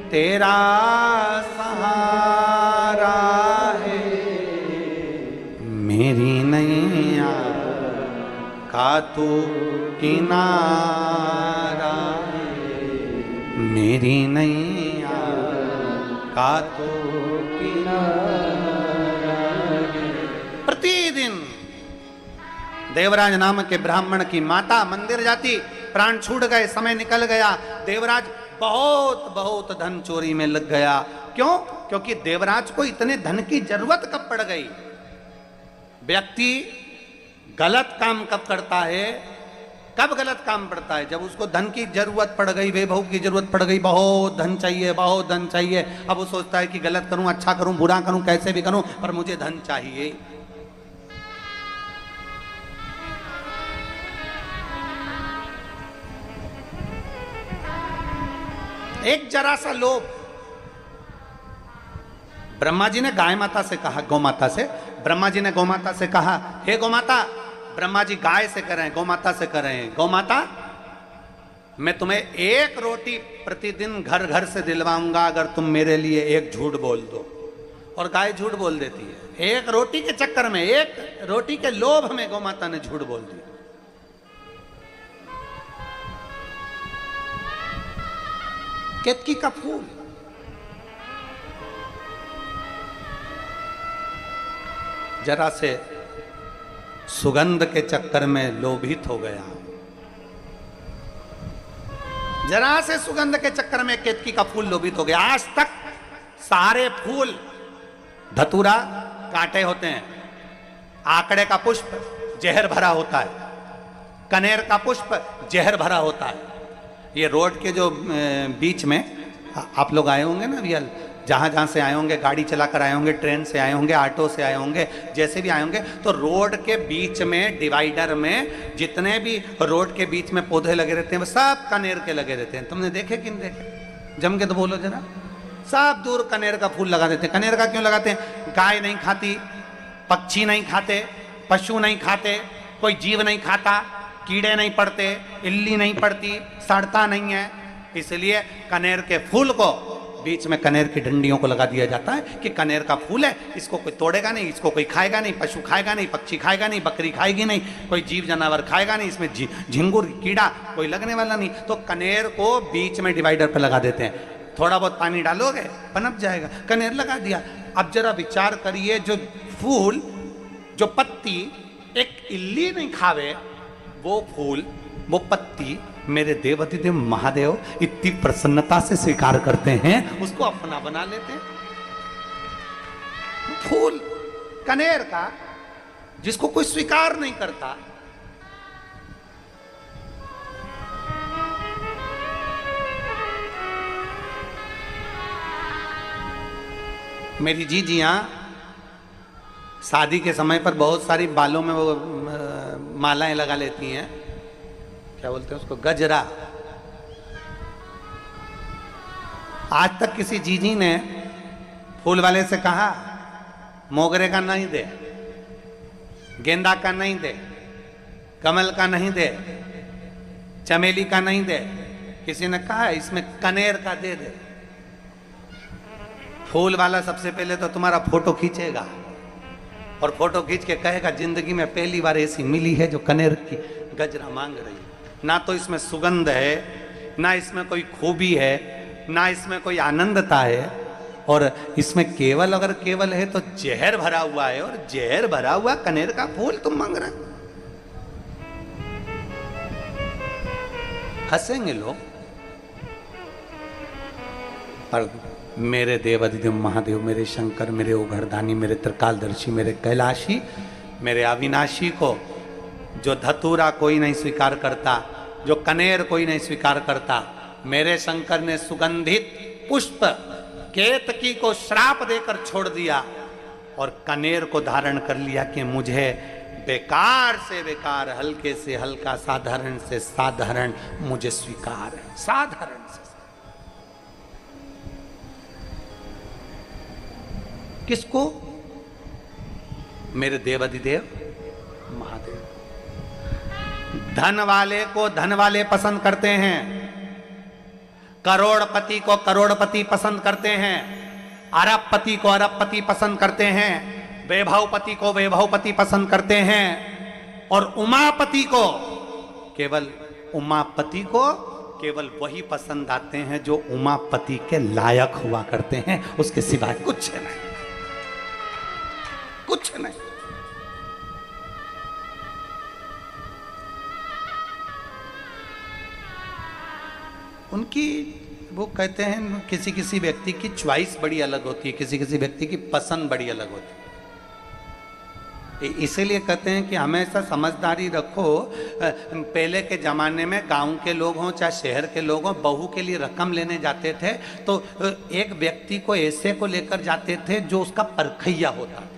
तेरा सहारा है, मेरी नैया का तू किनारा है, मेरी नैया का तू किनारा है। प्रतिदिन देवराज नाम के ब्राह्मण की माता मंदिर जाती, प्राण छूट गए, समय निकल गया, देवराज बहुत बहुत धन चोरी में लग गया। क्यों? क्योंकि देवराज को इतने धन की जरूरत कब पड़ गई? व्यक्ति गलत काम कब करता है? कब गलत काम पड़ता है? जब उसको धन की जरूरत पड़ गई, वैभव की जरूरत पड़ गई, बहुत धन चाहिए, बहुत धन चाहिए। अब वो सोचता है कि गलत करूं, अच्छा करूं, बुरा करूं, कैसे भी करूं, पर मुझे धन चाहिए। एक जरा सा लोभ। ब्रह्मा जी ने गाय माता से कहा, गौ माता से, ब्रह्मा जी ने गौ माता से कहा, हे गौ माता, ब्रह्मा जी गाय से करें, गौ माता से करें, गौ माता मैं तुम्हें एक रोटी प्रतिदिन घर घर से दिलवाऊंगा अगर तुम मेरे लिए एक झूठ बोल दो। और गाय झूठ बोल देती है। एक रोटी के चक्कर में, एक रोटी के लोभ में गौ माता ने झूठ बोल दिया। केतकी का फूल, जरा से सुगंध के चक्कर में लोभित हो गया, जरा से सुगंध के चक्कर में केतकी का फूल लोभित हो गया। आज तक सारे फूल धतूरा कांटे होते हैं, आकड़े का पुष्प जहर भरा होता है, कनेर का पुष्प जहर भरा होता है। ये रोड के जो बीच में आप लोग आए होंगे ना, रियल जहाँ जहाँ से आए होंगे, गाड़ी चलाकर आए होंगे, ट्रेन से आए होंगे, ऑटो से आए होंगे, जैसे भी आए होंगे, तो रोड के बीच में डिवाइडर में जितने भी रोड के बीच में पौधे लगे रहते हैं वो सब कनेर के लगे रहते हैं। तुमने देखे कि नहीं देखे? जम के तो बोलो जरा। सब दूर कनेर का फूल लगा देते हैं। कनेर का क्यों लगाते हैं? गाय नहीं खाती, पक्षी नहीं खाते, पशु नहीं खाते, कोई जीव नहीं खाता, कीड़े नहीं पड़ते, इल्ली नहीं पड़ती, सड़ता नहीं है, इसलिए कनेर के फूल को बीच में कनेर की डंडियों को लगा दिया जाता है कि कनेर का फूल है, इसको कोई तोड़ेगा नहीं, इसको कोई खाएगा नहीं, पशु खाएगा नहीं, पक्षी खाएगा नहीं, बकरी खाएगी नहीं, कोई जीव जानवर खाएगा नहीं, इसमें झिंगुर कीड़ा कोई लगने वाला नहीं। तो कनेर को बीच में डिवाइडर पर लगा देते हैं। थोड़ा बहुत पानी डालोगे पनप जाएगा, कनेर लगा दिया। अब जरा विचार करिए, जो फूल, जो पत्ती एक इल्ली नहीं खावे, वो फूल, वो पत्ती मेरे देवाधिदेव महादेव इतनी प्रसन्नता से स्वीकार करते हैं, उसको अपना बना लेते हैं। फूल कनेर का जिसको कोई स्वीकार नहीं करता, मेरी जीजियां शादी के समय पर बहुत सारी बालों में वो मालाएं लगा लेती हैं, क्या बोलते हैं उसको, गजरा। आज तक किसी जीजी ने फूल वाले से कहा मोगरे का नहीं दे, गेंदा का नहीं दे, कमल का नहीं दे, चमेली का नहीं दे, किसी ने कहा इसमें कनेर का दे दे। फूल वाला सबसे पहले तो तुम्हारा फोटो खींचेगा और फोटो खींच के कहेगा जिंदगी में पहली बार ऐसी मिली है जो कनेर की गजरा मांग रही है। ना तो इसमें सुगंध है, ना इसमें कोई खूबी है, ना इसमें कोई आनंदता है, और इसमें केवल, अगर केवल है तो जहर भरा हुआ है, और जहर भरा हुआ कनेर का फूल तुम मांग रहे हो। हंसेंगे लोग, पर मेरे देवाधिदेव महादेव, मेरे शंकर, मेरे ओघरदानी, मेरे त्रिकालदर्शी, मेरे कैलाशी, मेरे अविनाशी को जो धतूरा कोई नहीं स्वीकार करता, जो कनेर कोई नहीं स्वीकार करता, मेरे शंकर ने सुगंधित पुष्प केतकी को श्राप देकर छोड़ दिया और कनेर को धारण कर लिया कि मुझे बेकार से बेकार, हल्के से हल्का, साधारण से साधारण मुझे स्वीकार है। साधारण से किसको? मेरे देवाधिदेव महादेव। धन वाले को धन वाले पसंद करते हैं, करोड़पति को करोड़पति पसंद करते हैं, अरबपति को अरबपति पसंद करते हैं, वैभवपति को वैभवपति पसंद करते हैं, और उमापति को केवल वही पसंद आते हैं जो उमापति के लायक हुआ करते हैं, उसके सिवाय कुछ नहीं, कुछ नहीं। उनकी वो कहते हैं किसी किसी व्यक्ति की च्वाइस बड़ी अलग होती है, किसी किसी व्यक्ति की पसंद बड़ी अलग होती है। इसीलिए कहते हैं कि हमेशा समझदारी रखो। पहले के ज़माने में गांव के लोग हों चाहे शहर के लोग हों, बहू के लिए रकम लेने जाते थे तो एक व्यक्ति को ऐसे को लेकर जाते थे जो उसका परखैया होता था।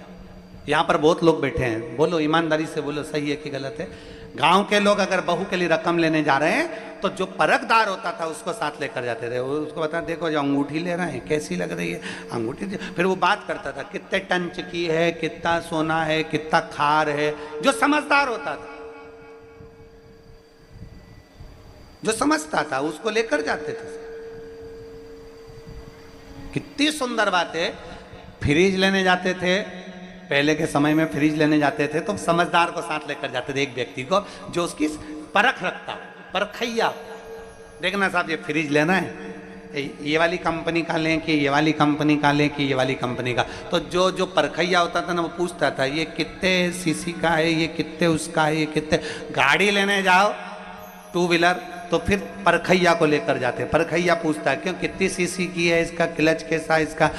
यहाँ पर बहुत लोग बैठे हैं, बोलो ईमानदारी से बोलो, सही है कि गलत है? गांव के लोग अगर बहू के लिए रकम लेने जा रहे हैं तो जो परखदार होता था उसको साथ लेकर जाते थे। उसको बता, देखो जो अंगूठी ले रहे हैं कैसी लग रही है अंगूठी। फिर वो बात करता था कितने टन की है, कितना सोना है, कितना खार है। जो समझदार होता था, जो समझता था, उसको लेकर जाते थे। कितनी सुंदर बात है। फ्रिज लेने जाते थे, पहले के समय में फ्रिज लेने जाते थे तो समझदार को साथ लेकर जाते थे, एक व्यक्ति को जो उसकी परख रखता, परखैया। देखना साहब ये फ्रिज लेना है, ये वाली कंपनी का लें कि ये वाली कंपनी का लें कि ये वाली कंपनी का। तो जो परखैया होता था ना, वो पूछता था ये कितने सीसी का है, ये कितने उसका है, ये कितने। गाड़ी लेने जाओ टू व्हीलर तो फिर परखैया को लेकर जाते। परखैया पूछता है क्यों, कितनी सीसी की है, इसका क्लच कैसा, इसका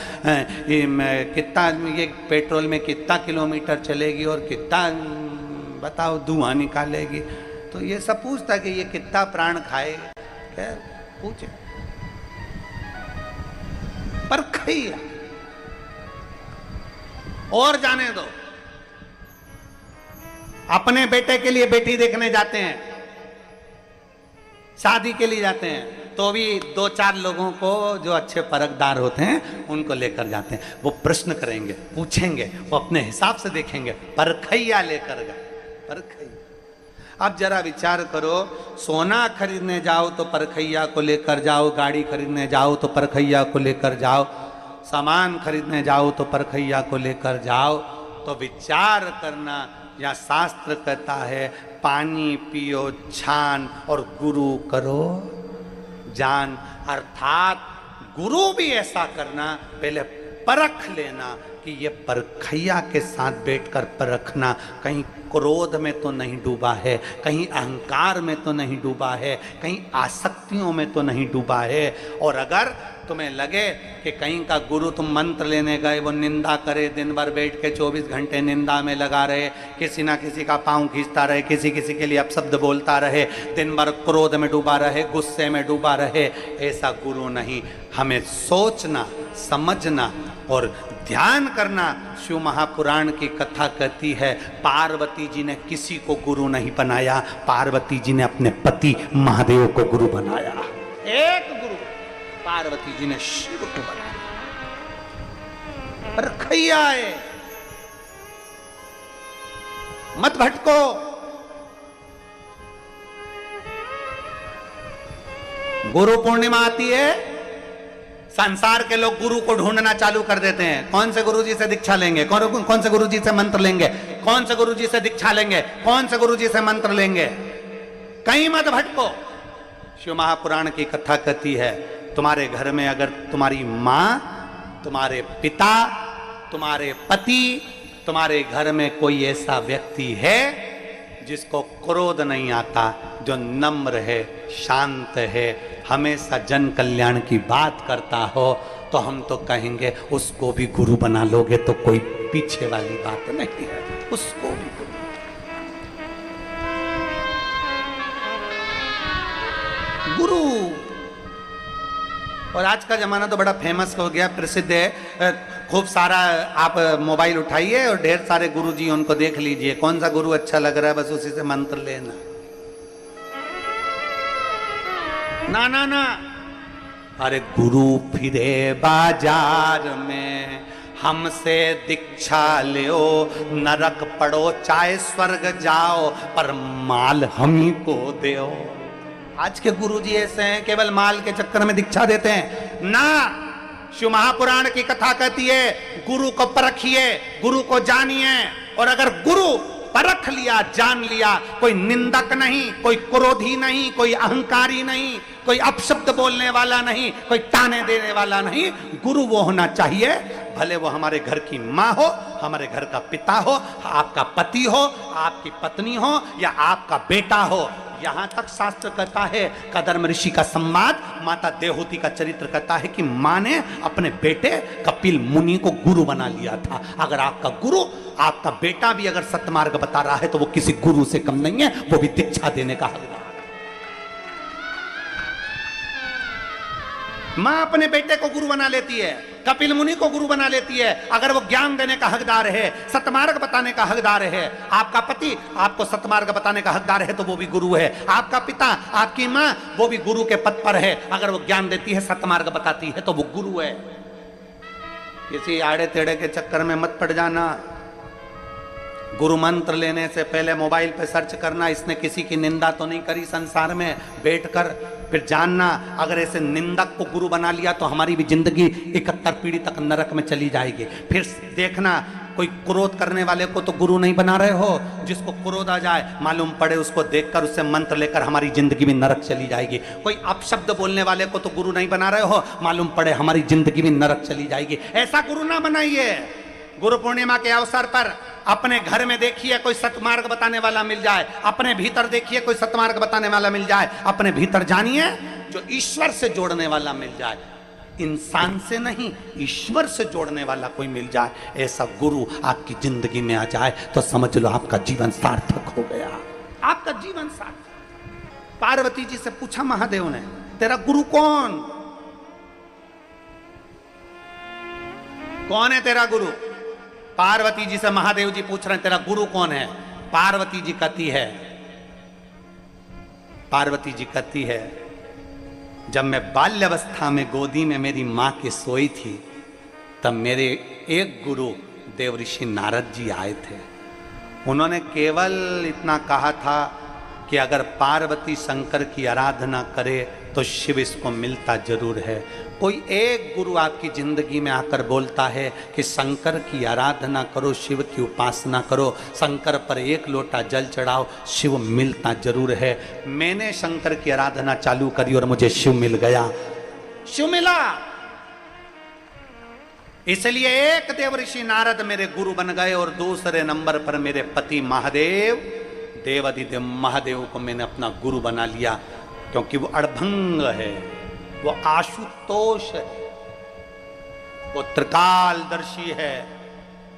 कितना, ये पेट्रोल में कितना किलोमीटर चलेगी और कितना बताओ धुआं निकालेगी। तो ये सब पूछता है कि ये कितना प्राण खाए, क्या पूछे। परखैया। और जाने दो, अपने बेटे के लिए बेटी देखने जाते हैं, शादी के लिए जाते हैं, तो भी 2-4 लोगों को जो अच्छे परखदार होते हैं उनको लेकर जाते हैं। वो प्रश्न करेंगे, पूछेंगे, वो अपने हिसाब से देखेंगे। परखैया लेकर गए, परखैया। अब जरा विचार करो, सोना खरीदने जाओ तो परखैया को लेकर जाओ, गाड़ी खरीदने जाओ तो परखैया को लेकर जाओ, सामान खरीदने जाओ तो परखैया को लेकर जाओ। तो विचार करना, या शास्त्र कहता है पानी पियो छान और गुरु करो जान। अर्थात गुरु भी ऐसा करना, पहले परख लेना कि ये परखैया के साथ बैठकर परखना, कहीं क्रोध में तो नहीं डूबा है, कहीं अहंकार में तो नहीं डूबा है, कहीं आसक्तियों में तो नहीं डूबा है। और अगर तुम्हें लगे कि कहीं का गुरु, तुम मंत्र लेने गए, वो निंदा करे, दिन भर बैठ के 24 घंटे निंदा में लगा रहे, किसी ना किसी का पाँव खींचता रहे, किसी किसी के लिए अपशब्द बोलता रहे, दिन भर क्रोध में डूबा रहे, गुस्से में डूबा रहे, ऐसा गुरु नहीं। हमें सोचना, समझना और ध्यान करना। शिव महापुराण की कथा कहती है पार्वती जी ने किसी को गुरु नहीं बनाया, पार्वती जी ने अपने पति महादेव को गुरु बनाया। एक गुरु पार्वती जी ने शिव को बनाया। परखैया है, मत भटको। गुरु पूर्णिमा आती है, संसार के लोग गुरु को ढूंढना चालू कर देते हैं। कौन से गुरु जी से दीक्षा लेंगे, कौन से गुरु जी से मंत्र लेंगे, कौन से गुरु जी से दीक्षा लेंगे, कौन से गुरु जी से मंत्र लेंगे। कहीं मत भटको। शिव महापुराण की कथा कहती है तुम्हारे घर में अगर तुम्हारी माँ, तुम्हारे पिता, तुम्हारे पति, तुम्हारे घर में कोई ऐसा व्यक्ति है जिसको क्रोध नहीं आता, जो नम्र है, शांत है, हमेशा जन कल्याण की बात करता हो, तो हम तो कहेंगे उसको भी गुरु बना लोगे तो कोई पीछे वाली बात नहीं है, उसको भी गुरु। गुरु और आज का जमाना तो बड़ा फेमस हो गया, प्रसिद्ध है, खूब सारा आप मोबाइल उठाइए और ढेर सारे गुरु जी उनको देख लीजिए, कौन सा गुरु अच्छा लग रहा है बस उसी से मंत्र लेना। ना ना ना, अरे गुरु फिरे बाजार में हमसे दीक्षा लो, नरक पड़ो चाहे स्वर्ग जाओ, पर माल हम ही को दो। आज के गुरु जी ऐसे हैं, केवल माल के चक्कर में दीक्षा देते हैं ना। शिव महापुराण की कथा कहती है गुरु को परखिए, गुरु को जानिए, और अगर गुरु परख लिया, जान लिया, कोई निंदक नहीं, कोई क्रोधी नहीं, कोई अहंकारी नहीं, कोई अपशब्द बोलने वाला नहीं, कोई ताने देने वाला नहीं, गुरु वो होना चाहिए, भले वो हमारे घर की माँ हो, हमारे घर का पिता हो, आपका पति हो, आपकी पत्नी हो, या आपका बेटा हो। यहां तक शास्त्र कहता है, कदर्म ऋषि का संवाद, माता देवहूति का चरित्र कहता है कि मां ने अपने बेटे कपिल मुनि को गुरु बना लिया था। अगर आपका गुरु, आपका बेटा भी अगर सत्मार्ग बता रहा है तो वो किसी गुरु से कम नहीं है, वो भी दीक्षा देने का हकदार। मां अपने बेटे को गुरु बना लेती है, कपिल मुनि को गुरु बना लेती है, अगर वो ज्ञान देने का हकदार है, सतमार्ग बताने का हकदार है। आपका पति आपको सतमार्ग बताने का हकदार है तो वो भी गुरु है। आपका पिता, आपकी मां, वो भी गुरु के पद पर है, अगर वो ज्ञान देती है, सतमार्ग बताती है तो वो गुरु है। किसी आड़े टेढ़े के चक्कर में मत पड़ जाना। गुरु मंत्र लेने से पहले मोबाइल पे सर्च करना, इसने किसी की निंदा तो नहीं करी संसार में बैठकर, फिर जानना अगर ऐसे निंदक को गुरु बना लिया तो हमारी भी जिंदगी 71 पीढ़ी तक नरक में चली जाएगी। फिर देखना कोई क्रोध करने वाले को तो गुरु नहीं बना रहे हो, जिसको क्रोध आ जाए मालूम पड़े उसको देखकर उससे मंत्र लेकर हमारी जिंदगी में नरक चली जाएगी। कोई अपशब्द बोलने वाले को तो गुरु नहीं बना रहे हो, मालूम पड़े हमारी जिंदगी में नरक चली जाएगी। ऐसा गुरु ना बनाइए। गुरु पूर्णिमा के अवसर पर अपने घर में देखिए कोई सतमार्ग बताने वाला मिल जाए, अपने भीतर देखिए कोई सतमार्ग बताने वाला मिल जाए, अपने भीतर जानिए जो ईश्वर से जोड़ने वाला मिल जाए, इंसान से नहीं ईश्वर से जोड़ने वाला कोई मिल जाए, ऐसा गुरु आपकी जिंदगी में आ जाए तो समझ लो आपका जीवन सार्थक हो गया, आपका जीवन सार्थक। पार्वती जी से पूछा महादेव ने, तेरा गुरु कौन है तेरा गुरु? पार्वती जी से महादेव जी पूछ रहे हैं तेरा गुरु कौन है? पार्वती जी कहती है जब मैं बाल्यावस्था में गोदी में मेरी मां के सोई थी तब मेरे एक गुरु देवऋषि नारद जी आए थे। उन्होंने केवल इतना कहा था कि अगर पार्वती शंकर की आराधना करे तो शिव इसको मिलता जरूर है। कोई एक गुरु आपकी जिंदगी में आकर बोलता है कि शंकर की आराधना करो, शिव की उपासना करो, शंकर पर एक लोटा जल चढ़ाओ, शिव मिलता जरूर है। मैंने शंकर की आराधना चालू करी और मुझे शिव मिल गया, शिव मिला। इसलिए एक देवऋषि नारद मेरे गुरु बन गए और दूसरे नंबर पर मेरे पति महादेव, देवादिदेव महादेव को मैंने अपना गुरु बना लिया, क्योंकि वो अड़भंग है, वो आशुतोष है, वो त्रिकालदर्शी है,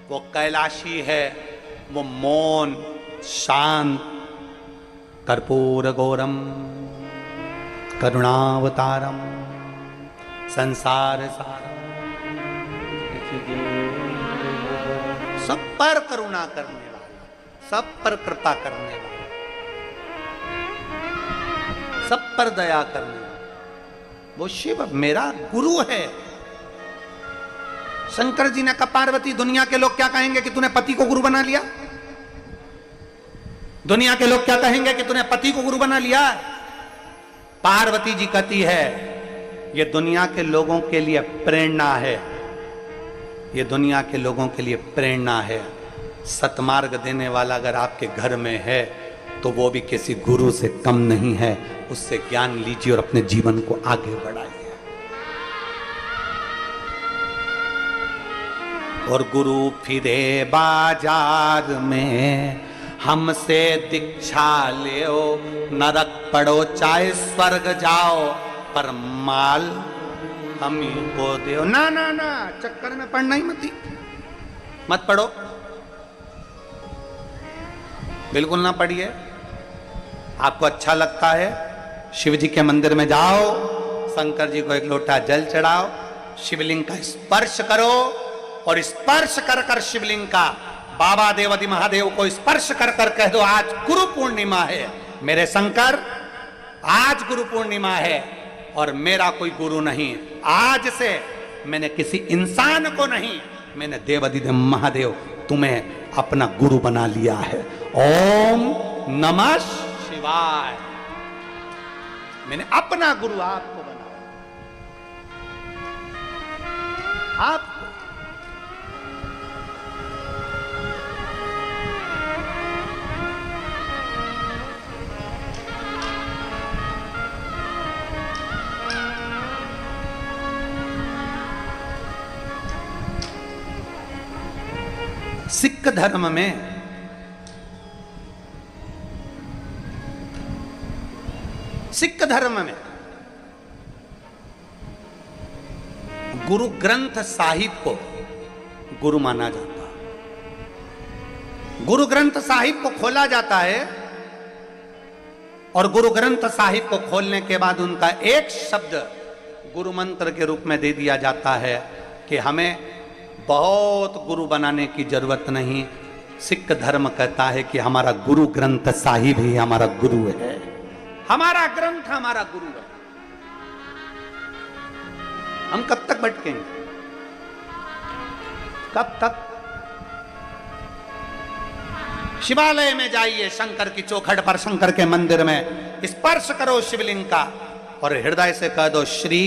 वो कैलाशी है, वो मौन शांत, कर्पूर गौरम करुणावतारम संसार सारम, सब पर करुणा करने वाला, सब पर कृपा करने वाला, सब पर दया करने वाला, वो शिव मेरा गुरु है। शंकर जी ने कहा पार्वती दुनिया के लोग क्या कहेंगे कि तूने पति को गुरु बना लिया? दुनिया के लोग क्या कहेंगे कि तूने पति को गुरु बना लिया? पार्वती जी कहती है ये दुनिया के लोगों के लिए प्रेरणा है, ये दुनिया के लोगों के लिए प्रेरणा है। सतमार्ग देने वाला अगर आपके घर में है तो वो भी किसी गुरु से कम नहीं है, उससे ज्ञान लीजिए और अपने जीवन को आगे बढ़ाइए। और गुरु फिरे बाजार में हमसे दीक्षा लो, नरक पड़ो चाहे स्वर्ग जाओ, पर माल हम ही को दो। ना ना ना, चक्कर में पड़ना ही मत पढ़ो, बिल्कुल ना पढ़िए। आपको अच्छा लगता है शिव जी के मंदिर में जाओ, शंकर जी को एक लोटा जल चढ़ाओ, शिवलिंग का स्पर्श करो और स्पर्श कर कर शिवलिंग का बाबा देवादि महादेव को स्पर्श कर कर कह दो, आज गुरु पूर्णिमा है मेरे शंकर, आज गुरु पूर्णिमा है और मेरा कोई गुरु नहीं। आज से मैंने किसी इंसान को नहीं, मैंने देवादिदेव महादेव तुम्हें अपना गुरु बना लिया है। ओम नमः शिवाय। मैंने अपना गुरु आपको बनाया, आपको। सिख धर्म में गुरु ग्रंथ साहिब को गुरु माना जाता है। गुरु ग्रंथ साहिब को खोला जाता है और गुरु ग्रंथ साहिब को खोलने के बाद उनका एक शब्द गुरु मंत्र के रूप में दे दिया जाता है कि हमें बहुत गुरु बनाने की जरूरत नहीं। सिख धर्म कहता है कि हमारा गुरु ग्रंथ साहिब ही हमारा गुरु है, हमारा ग्रंथ हमारा गुरु है। हम कब तक भटकेंगे? कब तक? शिवालय में जाइए, शंकर की चौखट पर, शंकर के मंदिर में स्पर्श करो शिवलिंग का और हृदय से कह दो श्री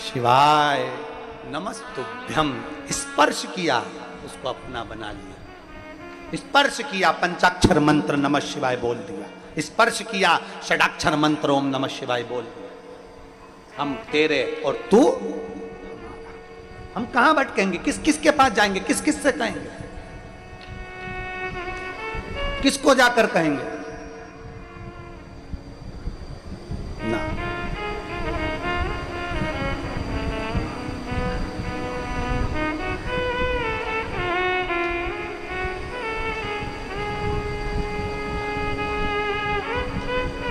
शिवाय नमस्तुभ्यम। स्पर्श किया, उसको अपना बना लिया। स्पर्श किया, पंचाक्षर मंत्र नमः शिवाय बोल दिया। स्पर्श किया, षडाक्षर मंत्र ओम नमः शिवाय बोल दिया। हम तेरे और तू, हम कहां भटकेंगे? किस किस के पास जाएंगे? किस किस से कहेंगे? किसको जाकर कहेंगे? ना।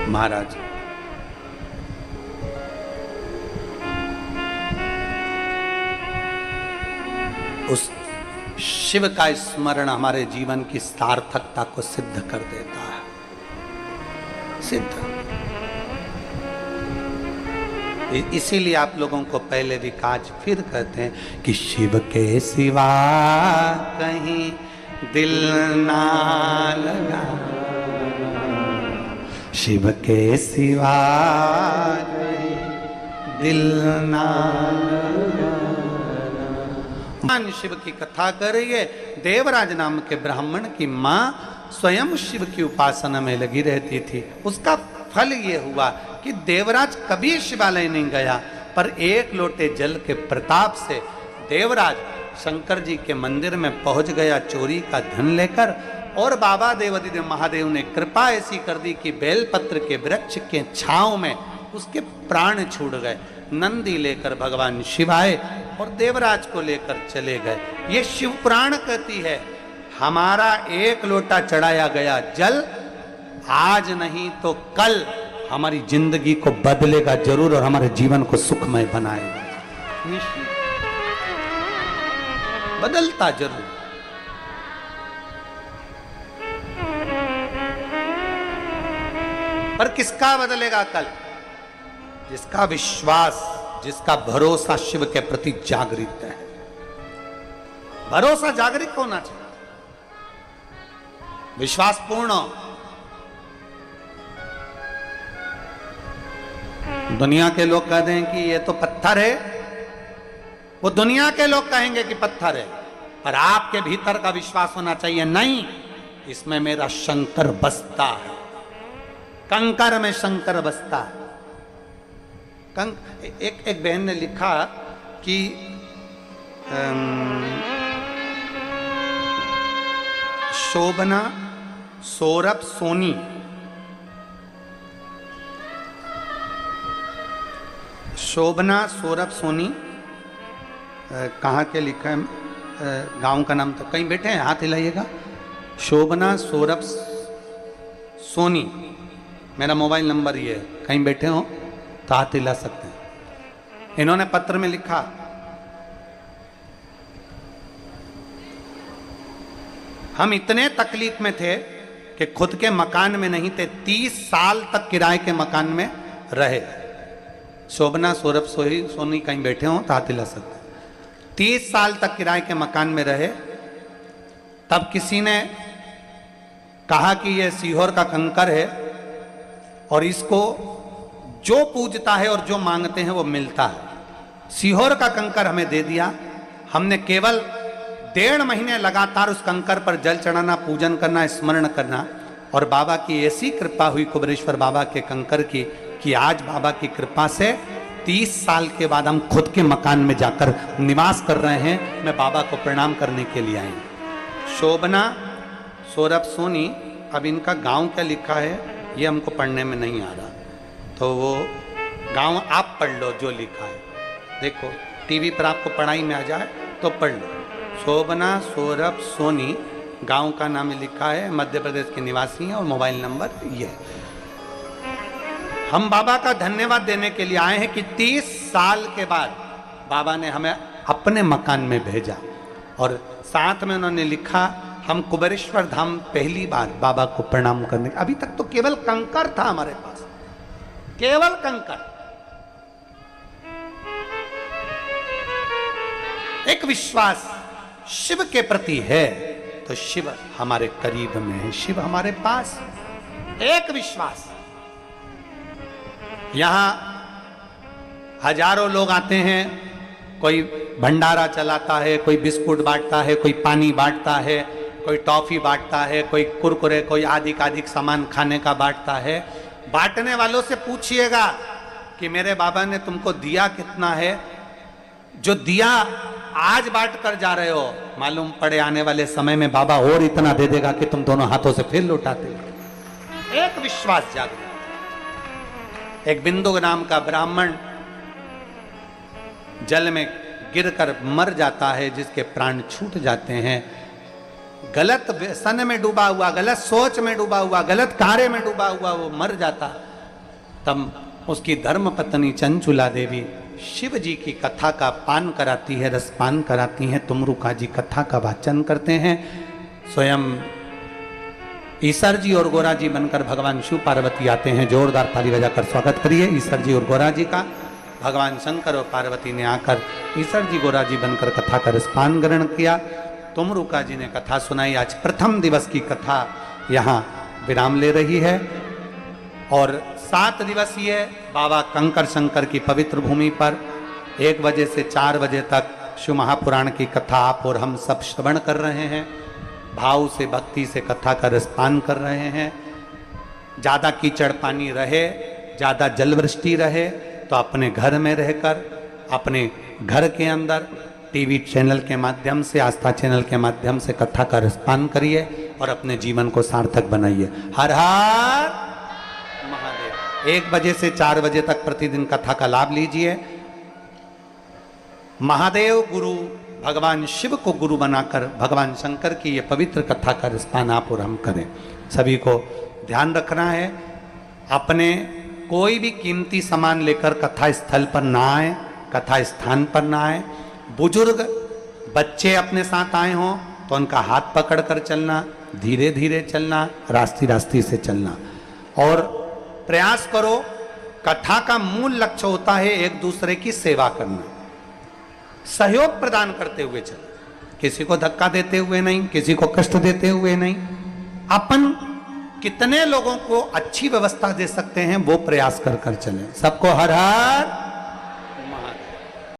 महाराज उस शिव का स्मरण हमारे जीवन की सार्थकता को सिद्ध कर देता है। सिद्ध। इसीलिए आप लोगों को पहले भी आज फिर कहते हैं कि शिव के सिवा कहीं दिल ना लगा, शिव के सिवा कहीं दिल ना लगा। शिव की कथा कर रही है। देवराज नाम के ब्राह्मण की मां स्वयं शिव की उपासना में लगी रहती थी। उसका फल ये हुआ कि देवराज कभी शिवालय नहीं गया, पर एक लोटे जल के प्रताप से देवराज शंकर जी के मंदिर में पहुंच गया चोरी का धन लेकर। और बाबा देवादिदेव महादेव ने कृपा ऐसी कर दी कि बेलपत्र के वृक्ष के छांव में उसके प्राण छूट गए। नंदी लेकर भगवान शिव आए और देवराज को लेकर चले गए। ये शिव पुराण कहती है हमारा एक लोटा चढ़ाया गया जल आज नहीं तो कल हमारी जिंदगी को बदलेगा जरूर और हमारे जीवन को सुखमय बनाएगा। बदलता जरूर। पर किसका बदलेगा कल? जिसका विश्वास, जिसका भरोसा शिव के प्रति जागृत है। भरोसा जागृत होना चाहिए, विश्वास पूर्ण। दुनिया के लोग कह दें कि ये तो पत्थर है, वो दुनिया के लोग कहेंगे कि पत्थर है, पर आपके भीतर का विश्वास होना चाहिए नहीं, इसमें मेरा शंकर बसता है। कंकर में शंकर बसता है। एक बहन ने लिखा कि शोभना सौरभ सोनी कहाँ के लिखा है? गांव का नाम तो कहीं बैठे हैं, हाथ हिलाइएगा। शोभना सौरभ सोनी, मेरा मोबाइल नंबर ये है, कहीं बैठे हो तो हाथ हिला सकते हैं। इन्होंने पत्र में लिखा, हम इतने तकलीफ में थे कि खुद के मकान में नहीं थे, 30 साल तक किराए के मकान में रहे। शोभना सौरभ सोनी कहीं बैठे हो तो हाथ हिला सकते हैं। 30 साल तक किराए के मकान में रहे। तब किसी ने कहा कि यह सीहोर का कंकर है और इसको जो पूजता है और जो मांगते हैं वो मिलता है। सीहोर का कंकर हमें दे दिया। हमने केवल 1.5 महीने लगातार उस कंकर पर जल चढ़ाना, पूजन करना, स्मरण करना, और बाबा की ऐसी कृपा हुई कुबेरेश्वर बाबा के कंकर की कि आज बाबा की कृपा से 30 साल के बाद हम खुद के मकान में जाकर निवास कर रहे हैं। मैं बाबा को प्रणाम करने के लिए आई। शोभना सौरभ सोनी, अब इनका गांव क्या लिखा है ये हमको पढ़ने में नहीं आ रहा, तो वो गांव आप पढ़ लो जो लिखा है। देखो टीवी पर आपको पढ़ाई में आ जाए तो पढ़ लो। शोभना सौरभ सोनी, गांव का नाम लिखा है, मध्य प्रदेश के निवासी हैं और मोबाइल नंबर ये है। हम बाबा का धन्यवाद देने के लिए आए हैं कि 30 साल के बाद बाबा ने हमें अपने मकान में भेजा, और साथ में उन्होंने लिखा, हम कुबेरेश्वर धाम पहली बार बाबा को प्रणाम करने। अभी तक तो केवल कंकर था हमारे पास, केवल कंकर। एक विश्वास शिव के प्रति है तो शिव हमारे करीब में है, शिव हमारे पास। एक विश्वास। यहां हजारों लोग आते हैं, कोई भंडारा चलाता है, कोई बिस्कुट बांटता है, कोई पानी बांटता है, कोई टॉफी बांटता है, कोई कुरकुरे, कोई आधिक सामान खाने का बांटता है। बांटने वालों से पूछिएगा कि मेरे बाबा ने तुमको दिया कितना है। जो दिया आज बांट कर जा रहे हो, मालूम पड़े आने वाले समय में बाबा और इतना दे देगा कि तुम दोनों हाथों से फिर लौटाते हो। एक विश्वास जागृत। एक बिंदु नाम का ब्राह्मण जल में गिरकर मर जाता है, जिसके प्राण छूट जाते हैं। गलत व्यसन में डूबा हुआ, गलत सोच में डूबा हुआ, गलत कार्य में डूबा हुआ वो मर जाता। तब उसकी धर्म पत्नी चंचुला देवी शिव जी की कथा का पान कराती है, रसपान कराती हैं। तुमरुका जी कथा का वाचन करते हैं। स्वयं ईसर जी और गोरा जी बनकर भगवान शिव पार्वती आते हैं। जोरदार ताली बजाकर स्वागत करिए ईसर जी और गोरा जी का। भगवान शंकर और पार्वती ने आकर ईसर जी गोरा जी बनकर कथा का रसपान ग्रहण किया। तुमरुका जी ने कथा सुनाई। आज प्रथम दिवस की कथा यहाँ विराम ले रही है, और 7 दिवसीय बाबा कंकर शंकर की पवित्र भूमि पर 1 बजे से 4 बजे तक शिव महापुराण की कथा आप और हम सब श्रवण कर रहे हैं। भाव से, भक्ति से कथा का रसपान कर रहे हैं। ज़्यादा कीचड़ पानी रहे, ज़्यादा जलवृष्टि रहे तो अपने घर में रहकर, अपने घर के अंदर टीवी चैनल के माध्यम से, आस्था चैनल के माध्यम से कथा का रसपान करिए और अपने जीवन को सार्थक बनाइए। हर हर महादेव। 1 बजे से 4 बजे तक प्रतिदिन कथा का लाभ लीजिए। महादेव गुरु, भगवान शिव को गुरु बनाकर भगवान शंकर की ये पवित्र कथा का रसपान आप और हम करें। सभी को ध्यान रखना है, अपने कोई भी कीमती सामान लेकर कथा स्थल पर ना आए, कथा स्थान पर ना आए। बुजुर्ग बच्चे अपने साथ आए हों तो उनका हाथ पकड़ कर चलना, धीरे धीरे चलना, रास्ते रास्ते से चलना। और प्रयास करो, कथा का मूल लक्ष्य होता है एक दूसरे की सेवा करना, सहयोग प्रदान करते हुए चलो, किसी को धक्का देते हुए नहीं, किसी को कष्ट देते हुए नहीं। अपन कितने लोगों को अच्छी व्यवस्था दे सकते हैं वो प्रयास कर कर चलें। सबको हर हर